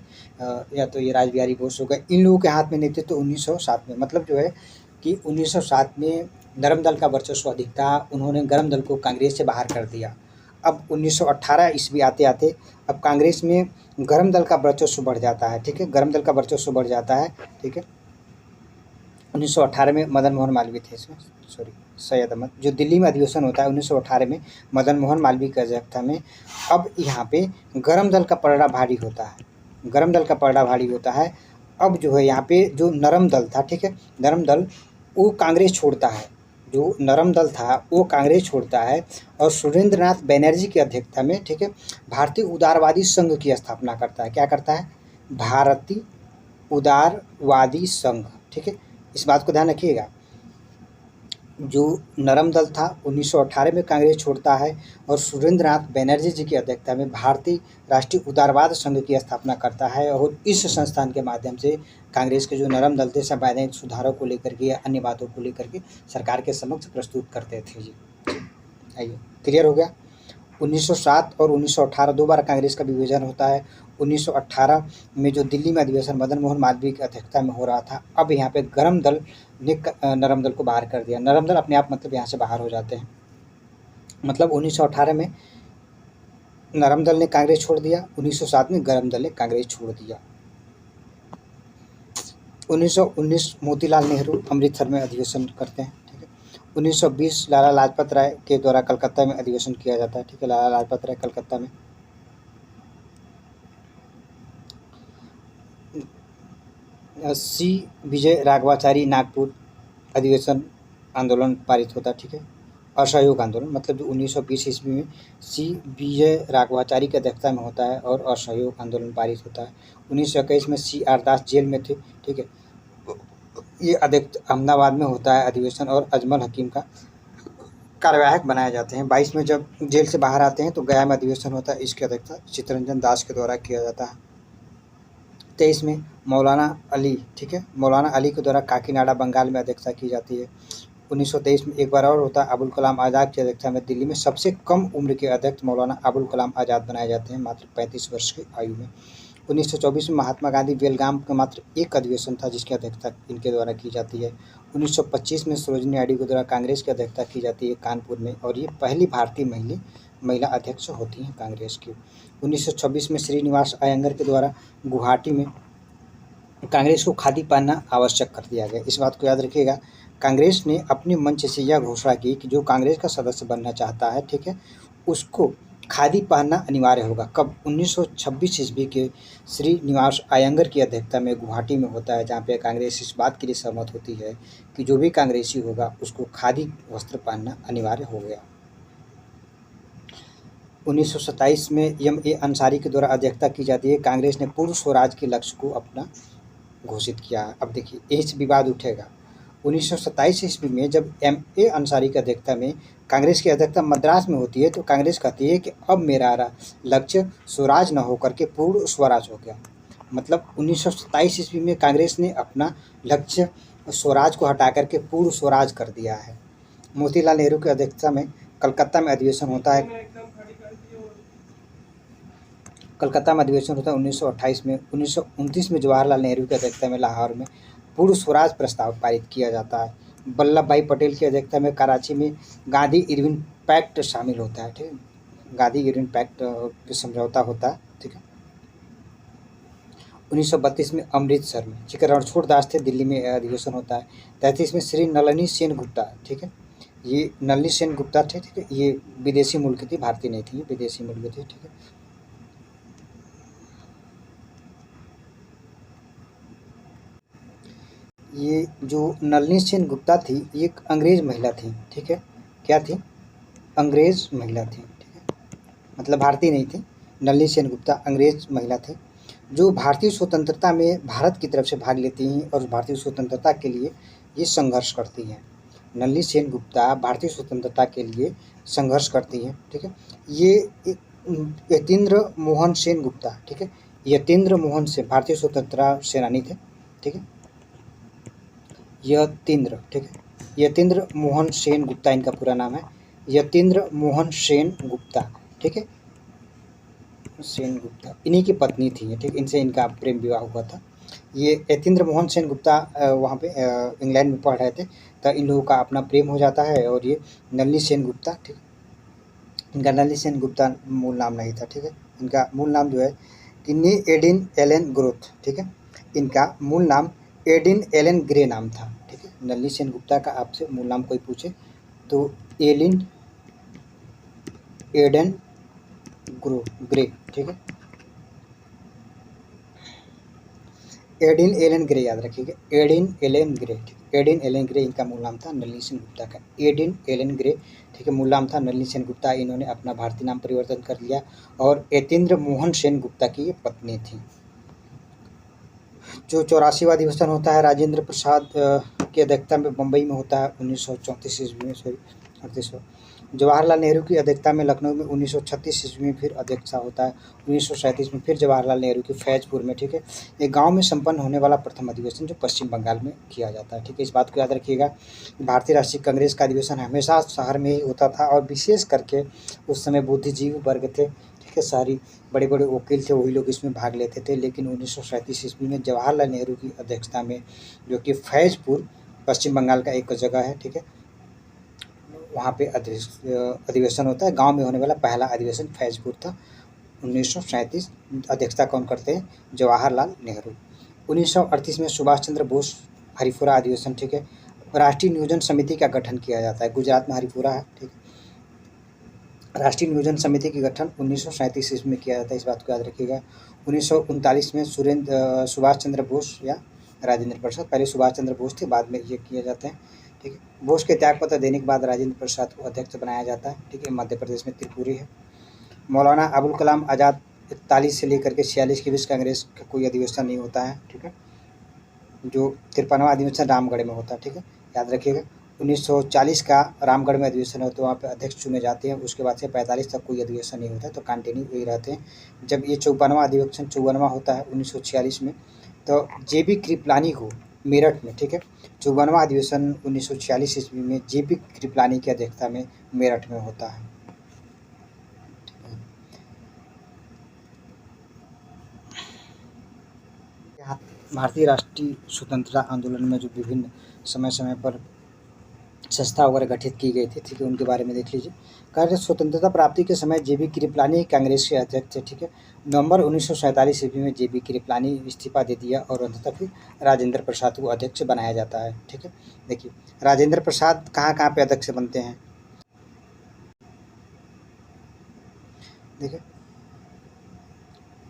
Speaker 1: या तो ये राज बिहारी बोस हो गए, इन लोगों के हाथ में नहीं थे। तो 1907 में मतलब जो है कि 1907 में नरम दल का वर्चस्व अधिक था, उन्होंने गरम दल को कांग्रेस से बाहर कर दिया। अब 1918 ईस्वी आते आते अब कांग्रेस में गरम दल का वर्चस्व बढ़ जाता है, ठीक है, गरम दल का वर्चस्व बढ़ जाता है, ठीक है। 1918 में मदन मोहन मालवीय थे इसमें, सॉरी, सैयद अहमद, जो दिल्ली में अधिवेशन होता है 1918 में मदन मोहन मालवीय की अध्यक्षता में। अब यहाँ पे गरम दल का पलड़ा भारी होता है, गरम दल का पलड़ा भारी होता है। अब जो है यहाँ पे जो नरम दल था, ठीक है, नरम दल वो कांग्रेस छोड़ता है, जो नरम दल था वो कांग्रेस छोड़ता है और सुरेंद्र नाथ बनर्जी की अध्यक्षता में, ठीक है, भारतीय उदारवादी संघ की स्थापना करता है। क्या करता है? भारतीय उदारवादी संघ, ठीक है, इस बात को ध्यान रखिएगा। जो नरम दल था 1918 में कांग्रेस छोड़ता है और सुरेंद्र नाथ बनर्जी जी की अध्यक्षता में भारतीय राष्ट्रीय उदारवाद संघ की स्थापना करता है और इस संस्थान के माध्यम से कांग्रेस के जो नरम दल थे संवैधानिक सुधारों को लेकर के या अन्य बातों को लेकर के सरकार के समक्ष प्रस्तुत करते थे। जी आइए, क्लियर हो गया। 1907 और 1918 दो बार कांग्रेस का विभाजन होता है। 1918 में जो दिल्ली में अधिवेशन मदन मोहन मालवीय की अध्यक्षता में हो रहा था, अब यहाँ पे गरम दल ने नरम दल को बाहर कर दिया। नरम दल अपने आप मतलब यहाँ से बाहर हो जाते हैं। मतलब 1918 में नरम दल ने कांग्रेस छोड़ दिया, 1907 में गरम दल ने कांग्रेस छोड़ दिया। 1919 मोतीलाल नेहरू अमृतसर में अधिवेशन करते हैं, ठीक है। 1920 लाला लाजपत राय के द्वारा कलकत्ता में अधिवेशन किया जाता है, ठीक है, लाला लाजपत राय कलकत्ता में। सी विजय राघवाचारी नागपुर अधिवेशन आंदोलन पारित होता है, ठीक है। असहयोग आंदोलन मतलब जो 1920 ईस्वी में सी विजय राघवाचारी की अध्यक्षता में होता है और असहयोग आंदोलन पारित होता है। 1921 में सी आर दास जेल में थे, ठीक है। ये अध्यक्ष अहमदाबाद में होता है अधिवेशन और अजमल हकीम का कार्यवाहक बनाए जाते हैं। 22 में जब जेल से बाहर आते हैं तो गया में अधिवेशन होता है, इसकी अध्यक्षता चित्तरंजन दास के द्वारा किया जाता है। 23 में मौलाना अली, ठीक है, मौलाना अली के द्वारा काकीनाडा बंगाल में अध्यक्षता की जाती है। 1923 में एक बार और होता है, अबुल कलाम आज़ाद की अध्यक्षता में दिल्ली में सबसे कम उम्र के अध्यक्ष मौलाना अबुल कलाम आज़ाद बनाए जाते हैं, मात्र 35 वर्ष की आयु में। 1924 में महात्मा गांधी बेलगाम का मात्र एक अधिवेशन था जिसकी अध्यक्षता इनके द्वारा की जाती है। 1925 में सरोजिनी नायडू के द्वारा कांग्रेस की अध्यक्षता की जाती है कानपुर में, और ये पहली भारतीय महिला अध्यक्ष होती हैं कांग्रेस की। 1926 में श्रीनिवास अयंगर के द्वारा गुवाहाटी में कांग्रेस को खादी पहनना आवश्यक कर दिया गया। इस बात को याद रखिएगा, कांग्रेस ने अपने मंच से यह घोषणा की कि जो कांग्रेस का सदस्य बनना चाहता है, ठीक है, उसको खादी पहनना अनिवार्य होगा। कब? 1926 ईस्वी के श्रीनिवास अयंगर की अध्यक्षता में गुवाहाटी में होता है, जहाँ पे कांग्रेस इस बात के लिए सहमत होती है कि जो भी कांग्रेसी होगा उसको खादी वस्त्र पहनना अनिवार्य हो गया। 1927 में एम.ए. अंसारी के द्वारा अध्यक्षता की जाती है। कांग्रेस ने पूर्ण स्वराज के लक्ष्य को अपना घोषित किया। अब देखिए, इस विवाद उठेगा। 1927 ईस्वी में जब एम.ए. अंसारी की अध्यक्षता में कांग्रेस की अध्यक्षता मद्रास में होती है तो कांग्रेस कहती है कि अब मेरा लक्ष्य स्वराज न होकर के पूर्ण स्वराज हो गया। मतलब 1927 ईस्वी में कांग्रेस ने अपना लक्ष्य स्वराज को हटा करके पूर्ण स्वराज कर दिया है। मोतीलाल नेहरू की अध्यक्षता में कलकत्ता में अधिवेशन होता है। कलकत्ता में अधिवेशन होता है 1928 में। 1929 में जवाहरलाल नेहरू की अध्यक्षता में लाहौर में पूर्ण स्वराज प्रस्ताव पारित किया जाता है। वल्लभ भाई पटेल की अध्यक्षता में कराची में गांधी इरविन पैक्ट शामिल होता है, ठीक है, गांधी इरविन पैक्ट समझौता होता है, ठीक है। 1932 में अमृतसर में, ठीक है, रणछोड़ दास थे, दिल्ली में अधिवेशन होता है। 33 में श्री नलिनी सेन गुप्ता, ठीक है, ये नलिनी सेन गुप्ता थे, ठीक है, ये विदेशी मूल की थी, भारतीय नहीं थी, विदेशी मूल की थी, ठीक है। ये जो नलिनी सेन गुप्ता थी ये एक अंग्रेज महिला थी, ठीक है, क्या थी? अंग्रेज महिला थी, ठीक है, मतलब भारतीय नहीं थी। नलिनी सेन गुप्ता अंग्रेज महिला थी जो भारतीय स्वतंत्रता में भारत की तरफ से भाग लेती हैं और भारतीय स्वतंत्रता के लिए ये संघर्ष करती हैं। नलिनी सेन गुप्ता भारतीय स्वतंत्रता के लिए संघर्ष करती हैं, ठीक है। ये यतीन्द्र मोहन सेन गुप्ता, ठीक है, यतीन्द्र मोहन सेन भारतीय स्वतंत्रता सेनानी थे, ठीक है, यतीन्द्र, ठीक है, यतीन्द्र मोहन सेन गुप्ता इनका पूरा नाम है, यतीन्द्र मोहन सेन गुप्ता, ठीक है, सेन गुप्ता इन्हीं की पत्नी थी, ठीक, इनसे इनका प्रेम विवाह हुआ था। ये यतीन्द्र मोहन सेन गुप्ता वहाँ पे इंग्लैंड में पढ़ रहे थे, तो इन लोगों का अपना प्रेम हो जाता है और ये नलिनी सेन गुप्ता, ठीक, इनका नलिनी सेन गुप्ता मूल नाम नहीं था, ठीक है, इनका मूल नाम जो है किन्नी एडिन एलन ग्रोथ, ठीक है, इनका मूल नाम एडिन एलन ग्रे नाम था, ठीक है। नलिनी सेन गुप्ता का आपसे मूल नाम कोई पूछे तो एलिन एडन ग्रे, ठीक है, एडिन एलन ग्रे याद रखिएगा, एडिन एलन ग्रे, ठीक, एडिन एलन ग्रे इनका मूल नाम था। नलिनी सेन गुप्ता का एडिन एलन ग्रे, ठीक है, मूल नाम था नलिनी सेन गुप्ता। इन्होंने अपना भारतीय नाम परिवर्तन कर लिया और यतीन्द्र मोहन सेन गुप्ता की ये पत्नी थी। जो 84वां अधिवेशन होता है राजेंद्र प्रसाद की अध्यक्षता में बम्बई में होता है 1934 ईस्वी में, सॉरी 38। जवाहरलाल नेहरू की अध्यक्षता में लखनऊ में 1936 ईस्वी में फिर अध्यक्षता होता है। 1937 में फिर जवाहरलाल नेहरू की फैजपुर में, ठीक है, एक गांव में संपन्न होने वाला प्रथम अधिवेशन जो पश्चिम बंगाल में किया जाता है, ठीक है। इस बात को याद रखिएगा, भारतीय राष्ट्रीय कांग्रेस का अधिवेशन हमेशा शहर में ही होता था और विशेष करके उस समय बुद्धिजीवी वर्ग थे, ठीक है, सारी बड़े बड़े वकील थे, वही लोग इसमें भाग लेते थे। लेकिन 1937 ईस्वी में जवाहरलाल नेहरू की अध्यक्षता में, जो कि फैजपुर पश्चिम बंगाल का एक जगह है, ठीक है, वहाँ पे अधिवेशन होता है। गांव में होने वाला पहला अधिवेशन फैजपुर था 1937। अध्यक्षता कौन करते हैं? जवाहरलाल नेहरू। 1938 में सुभाष चंद्र बोस हरिपुरा अधिवेशन, ठीक है, राष्ट्रीय नियोजन समिति का गठन किया जाता है। गुजरात में हरिपुरा है, ठीक है। राष्ट्रीय नियोजन समिति की गठन 1937 ईस्वी में किया जाता है, इस बात को याद रखिएगा। 1939 में सुभाष चंद्र बोस या राजेंद्र प्रसाद। पहले सुभाष चंद्र बोस थे, बाद में ये किए जाते हैं। ठीक है, बोस के त्यागपत्र देने के बाद राजेंद्र प्रसाद को अध्यक्ष बनाया जाता है। ठीक है, मध्य प्रदेश में त्रिपुरी है। मौलाना अबुल कलाम आज़ाद 41 से लेकर के 46 के बीच कांग्रेस का कोई अधिवेशन नहीं होता है। ठीक है, जो 53वां अधिवेशन रामगढ़ में होता है। ठीक है, याद रखिएगा। 1940 का रामगढ़ में अधिवेशन होता है, वहाँ पे अध्यक्ष चुने जाते हैं। उसके बाद से 45 तक कोई अधिवेशन नहीं होता है, तो कंटिन्यू वही रहते हैं। जब ये 54वां अधिवेशन 54वां होता है 1946 में, तो जेबी कृपलानी को मेरठ में, ठीक है, 54वां अधिवेशन 1946 ईस्वी में जेबी कृपलानी की अध्यक्षता में मेरठ में होता है। भारतीय राष्ट्रीय स्वतंत्रता आंदोलन में जो विभिन्न समय समय पर संस्था वगैरह गठित की गई थी, ठीक है, उनके बारे में देख लीजिए। कार्य स्वतंत्रता प्राप्ति के समय जेबी कृपलानी कांग्रेस के अध्यक्ष थे। ठीक है, नवंबर 1947 ईस्वी में जेबी कृपलानी इस्तीफा दे दिया और अंततः फिर राजेंद्र प्रसाद को अध्यक्ष बनाया जाता है। ठीक है, देखिए राजेंद्र प्रसाद कहाँ कहाँ पे अध्यक्ष बनते हैं। देखिए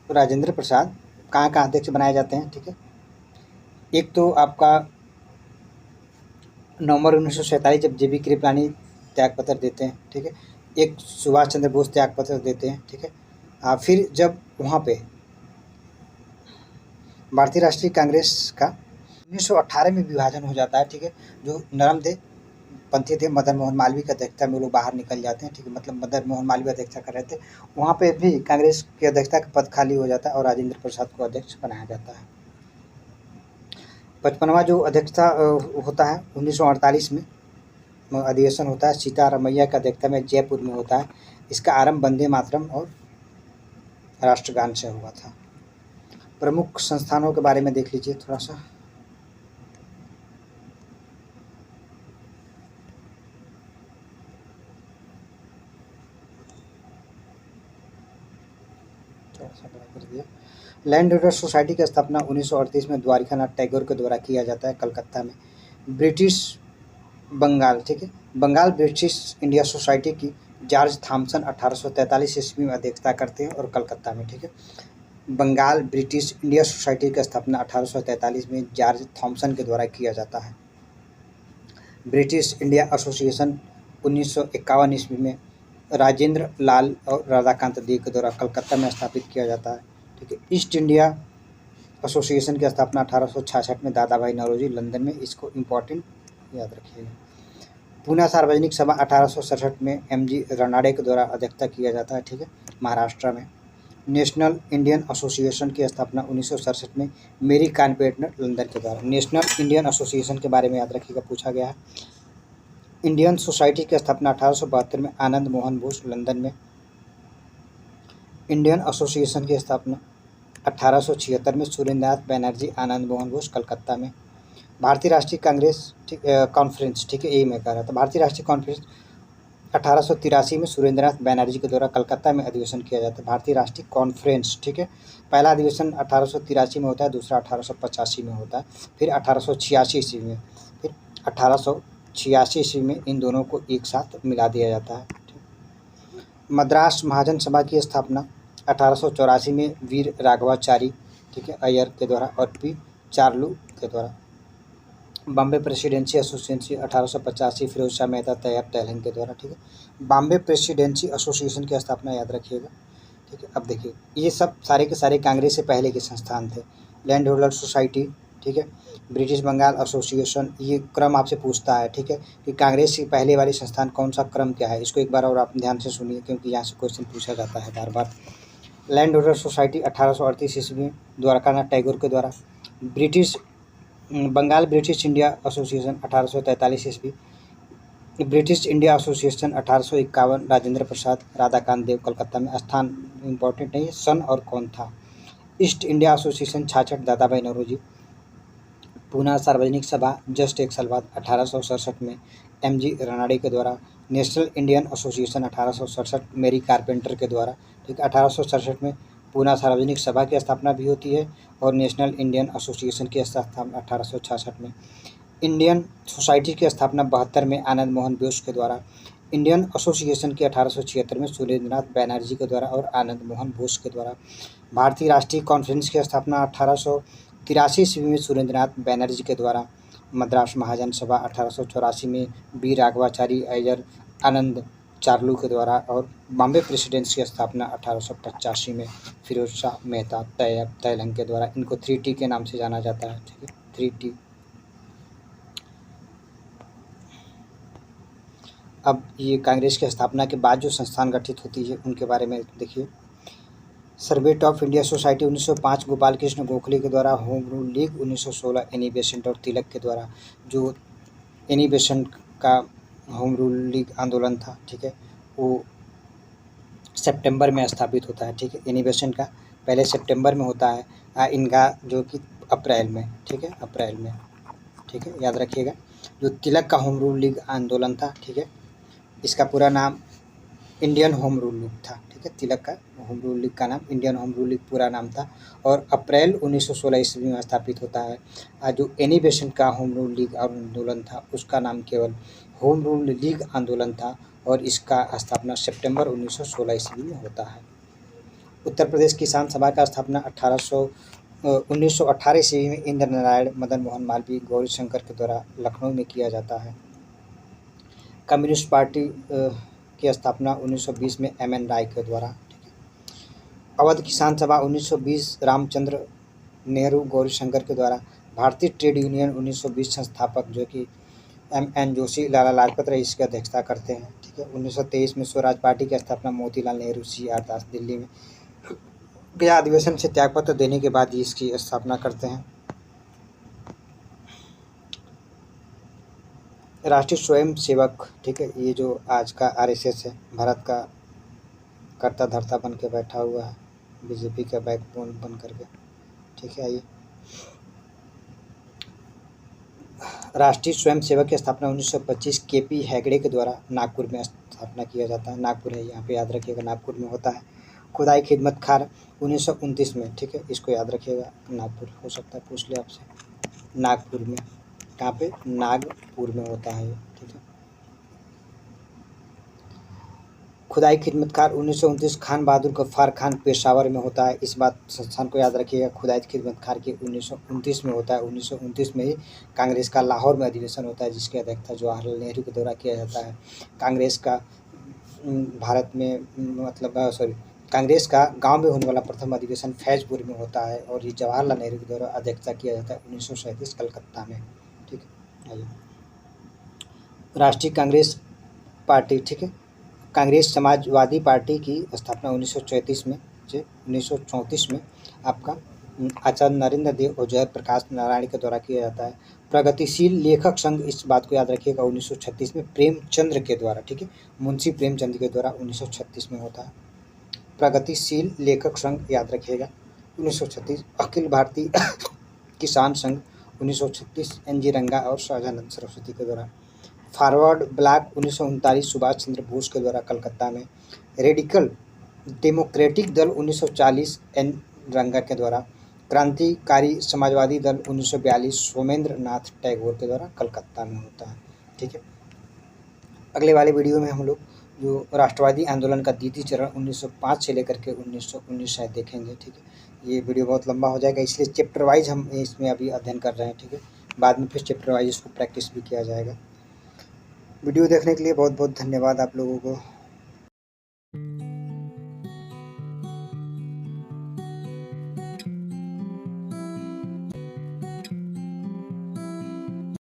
Speaker 1: राजेंद्र प्रसाद कहाँ कहाँ अध्यक्ष बनाए जाते हैं। ठीक है, एक तो आपका नवंबर 1947 जब जेबी कृपलानी त्यागपत्र देते हैं। ठीक है, एक सुभाष चंद्र बोस त्यागपत्र देते हैं। ठीक है, फिर जब वहाँ पे भारतीय राष्ट्रीय कांग्रेस का 1918 में विभाजन हो जाता है। ठीक है, जो नरम थे पंथी थे, मदन मोहन मालवीय की अध्यक्षता में वो लोग बाहर निकल जाते हैं। ठीक है, मतलब मदन मोहन मालवीय अध्यक्षता कर रहे थे, वहाँ पे भी कांग्रेस की अध्यक्षता का पद खाली हो जाता है और राजेंद्र प्रसाद को अध्यक्ष बनाया जाता है। 55वां जो अध्यक्षता होता है 1948 में अधिवेशन होता है, सीतारमैया की अध्यक्षता में जयपुर में होता है। इसका आरंभ वंदे मातरम और राष्ट्रगान से हुआ था। प्रमुख संस्थानों के बारे में देख लीजिए थोड़ा सा। लैंड ओनर सोसाइटी की स्थापना 1938 में द्वारिकानाथ टैगोर के द्वारा किया जाता है कलकत्ता में। ब्रिटिश बंगाल, ठीक है, बंगाल ब्रिटिश इंडिया सोसाइटी की जॉर्ज थॉमसन 1843 ईस्वी में अध्यक्षता करते हैं और कलकत्ता में। ठीक है, बंगाल ब्रिटिश इंडिया सोसाइटी की स्थापना 1843 में जॉर्ज थॉमसन के द्वारा किया जाता है। ब्रिटिश इंडिया एसोसिएशन 1951 ईस्वी में राजेंद्र लाल और राधाकांत देव के द्वारा कलकत्ता में स्थापित किया जाता है। ठीक है, ईस्ट इंडिया एसोसिएशन की स्थापना 1866 में दादा भाई नौरोजी लंदन में, इसको इम्पोर्टेंट याद रखिएगा। पूना सार्वजनिक सभा 1867 में एमजी रनाडे के द्वारा अध्यक्षता किया जाता है। ठीक है, महाराष्ट्र में। नेशनल इंडियन एसोसिएशन की स्थापना 1967 में मेरी कार्पेंटर लंदन के द्वारा। नेशनल इंडियन एसोसिएशन के बारे में याद रखिएगा, पूछा गया है। इंडियन सोसाइटी की स्थापना 1872 में आनंद मोहन बोस लंदन में। इंडियन एसोसिएशन की स्थापना 1876 में सुरेंद्रनाथ बनर्जी आनंद मोहन बोस कलकत्ता में। भारतीय राष्ट्रीय कांग्रेस कॉन्फ्रेंस, ठीक है, यही मैं कह रहा था। भारतीय राष्ट्रीय कॉन्फ्रेंस 1883 में सुरेंद्रनाथ बनर्जी के द्वारा कलकत्ता में अधिवेशन किया जाता है। भारतीय राष्ट्रीय कॉन्फ्रेंस, ठीक है, पहला अधिवेशन 1883 में होता है, दूसरा 1885 में होता है, फिर 1886 ईस्वी में, फिर 1886 ईस्वी में इन दोनों को एक साथ मिला दिया जाता है। मद्रास महाजन सभा की स्थापना 1884 में वीर राघवाचारी, ठीक है, अय्यर के द्वारा और पी चार्लू के द्वारा। बॉम्बे प्रेसिडेंसी एसोसिएशन 1885 फिरोज शाह मेहता तैयब तेलहन के द्वारा। ठीक है, बॉम्बे प्रेसिडेंसी एसोसिएशन की स्थापना याद रखिएगा। ठीक है, अब देखिए ये सब सारे के सारे कांग्रेस से पहले के संस्थान थे। लैंड होल्डर सोसाइटी, ठीक है, ब्रिटिश बंगाल एसोसिएशन, ये क्रम आपसे पूछता है। ठीक है, कि कांग्रेस से पहले वाली संस्थान कौन सा क्रम क्या है, इसको एक बार और आप ध्यान से सुनिए क्योंकि यहाँ से क्वेश्चन पूछा जाता है बार बार। लैंड होल्डर सोसाइटी 1838 ईस्वी में द्वारकानाथ टैगोर के द्वारा। British Bengal British India Association 1843 ईस्वी। British India Association 1851 Rajendra Prasad Radhakant Deb Calcutta में। स्थान इम्पोर्टेंट नहीं है, सन और कौन था। ईस्ट इंडिया एसोसिएशन 66 दादा भाई नौरोजी। पूना सार्वजनिक सभा जस्ट एक साल बाद 1867 में एमजी रनाडे के द्वारा। नेशनल इंडियन एसोसिएशन 1867 मेरी कारपेंटर के द्वारा। ठीक, 1867 में पूना सार्वजनिक सभा की स्थापना भी होती है और नेशनल इंडियन एसोसिएशन की स्थापना 1866 में। इंडियन सोसाइटी की स्थापना 72 में आनंद मोहन बोस के द्वारा। इंडियन एसोसिएशन की 1876 में सुरेंद्रनाथ बनर्जी के द्वारा और आनंद मोहन बोस के द्वारा। भारतीय राष्ट्रीय कॉन्फ्रेंस की स्थापना 83 ईस्वी में सुरेंद्रनाथ बैनर्जी के द्वारा मद्रास महाजन सभा, 1884 में बी राघवाचारी अय्यर आनंद चार्लू के द्वारा, और बॉम्बे प्रेसिडेंसी की स्थापना 1885 में फिरोज शाह मेहता तैयब तैलंग के द्वारा। इनको 3T के नाम से जाना जाता है, ठीक है, 3T। अब ये कांग्रेस की स्थापना के बाद जो संस्थान गठित होती है उनके बारे में देखिए। सर्वेट of India society 1905 Gopal Krishna Gokhale के द्वारा, home rule league 1916 Annie Besant और तिलक के द्वारा। जो एनी बेसेंट का होम रूल लीग आंदोलन था, ठीक है, वो सितंबर में स्थापित होता है, ठीक है। एनी बेसेंट का पहले सितंबर में होता है, इनका जो कि अप्रैल में, ठीक है, अप्रैल में, ठीक है, याद रखिएगा। जो तिलक का होम रूल लीग आंदोलन था, ठीक है, इसका पूरा नाम इंडियन होम रूल लीग था, ठीक है। तिलक का होम रूल लीग का नाम इंडियन होम रूल लीग पूरा नाम था, और अप्रैल 1916 ईस्वी में स्थापित होता है। जो एनी बेसेंट का होम रूल लीग आंदोलन था उसका नाम केवल होम रूल लीग आंदोलन था, और इसका स्थापना सितंबर 1916 ईस्वी में होता है। उत्तर प्रदेश किसान सभा का स्थापना 1918 ईस्वी में इंद्र नारायण मदन मोहन मालवीय गौरीशंकर के द्वारा लखनऊ में किया जाता है। कम्युनिस्ट पार्टी की स्थापना 1920 में MN राय के द्वारा, ठीक है। अवध किसान सभा 1920 रामचंद्र नेहरू गौरीशंकर के द्वारा। भारतीय ट्रेड यूनियन 1920 संस्थापक जो कि MN जोशी लाला लाजपत राय इसकी अध्यक्षता करते हैं, ठीक है। 1923 में स्वराज पार्टी की स्थापना मोतीलाल नेहरू CR दास दिल्ली में गया अधिवेशन से त्यागपत्र देने के बाद इसकी स्थापना करते हैं। राष्ट्रीय स्वयं सेवक, ठीक है, ये जो आज का RSS है, भारत का कर्ता धर्ता बन के बैठा हुआ है, BJP का बैकबोन बन करके, ठीक है। आइए, राष्ट्रीय स्वयं सेवक की स्थापना 1925 KP हेगड़े के द्वारा नागपुर में स्थापना किया जाता है। नागपुर है, यहाँ पे याद रखिएगा, नागपुर में होता है। खुदाई खिदमत खार 1929 में, ठीक है, इसको याद रखिएगा, नागपुर हो सकता है पूछ ले आपसे, नागपुर में, कहाँ पे, नागपुर में होता है, ठीक है। खुदाई खिदमतकार 1929 खान बहादुर गफ्फार खान पेशावर में होता है। इस बात संस्थान को याद रखिएगा, खुदाई खिदमतकार की 1929 में होता है। 1929 में ही कांग्रेस का लाहौर में अधिवेशन होता है, जिसकी अध्यक्षता जवाहरलाल नेहरू के द्वारा किया जाता है। कांग्रेस का भारत में कांग्रेस का गांव में होने वाला प्रथम अधिवेशन फैजपुर में होता है, और ये जवाहरलाल नेहरू के द्वारा अध्यक्षता किया जाता है 1937 कलकत्ता में, ठीक है। आइए, राष्ट्रीय कांग्रेस पार्टी, ठीक है, कांग्रेस समाजवादी पार्टी की स्थापना 1934 में 1934 में आपका आचार्य नरेंद्र देव और जयप्रकाश नारायण के द्वारा किया जाता है। प्रगतिशील लेखक संघ, इस बात को याद रखिएगा, 1936 में प्रेमचंद्र के द्वारा, ठीक है, मुंशी प्रेमचंद के द्वारा 1936 में होता है। प्रगतिशील लेखक संघ याद रखिएगा 1936। अखिल भारतीय किसान संघ 1936 NG रंगा और सहाजानंद सरस्वती के द्वारा। फॉरवर्ड ब्लॉक 1939 सुभाष चंद्र बोस के द्वारा कलकत्ता में। रेडिकल डेमोक्रेटिक दल 1940 N रंगा के द्वारा। क्रांतिकारी समाजवादी दल 1942 सोमेंद्र नाथ टैगोर के द्वारा कलकत्ता में होता है, ठीक है। अगले वाले वीडियो में हम लोग जो राष्ट्रवादी आंदोलन का द्वितीय चरण 1905 से लेकर के 1919 शायद देखेंगे, ठीक है। ये वीडियो बहुत लंबा हो जाएगा, इसलिए चैप्टर वाइज हम इसमें अभी अध्ययन कर रहे हैं, ठीक है। बाद में फिर चैप्टर वाइज इसको प्रैक्टिस भी किया जाएगा। वीडियो देखने के लिए बहुत बहुत धन्यवाद आप लोगों को।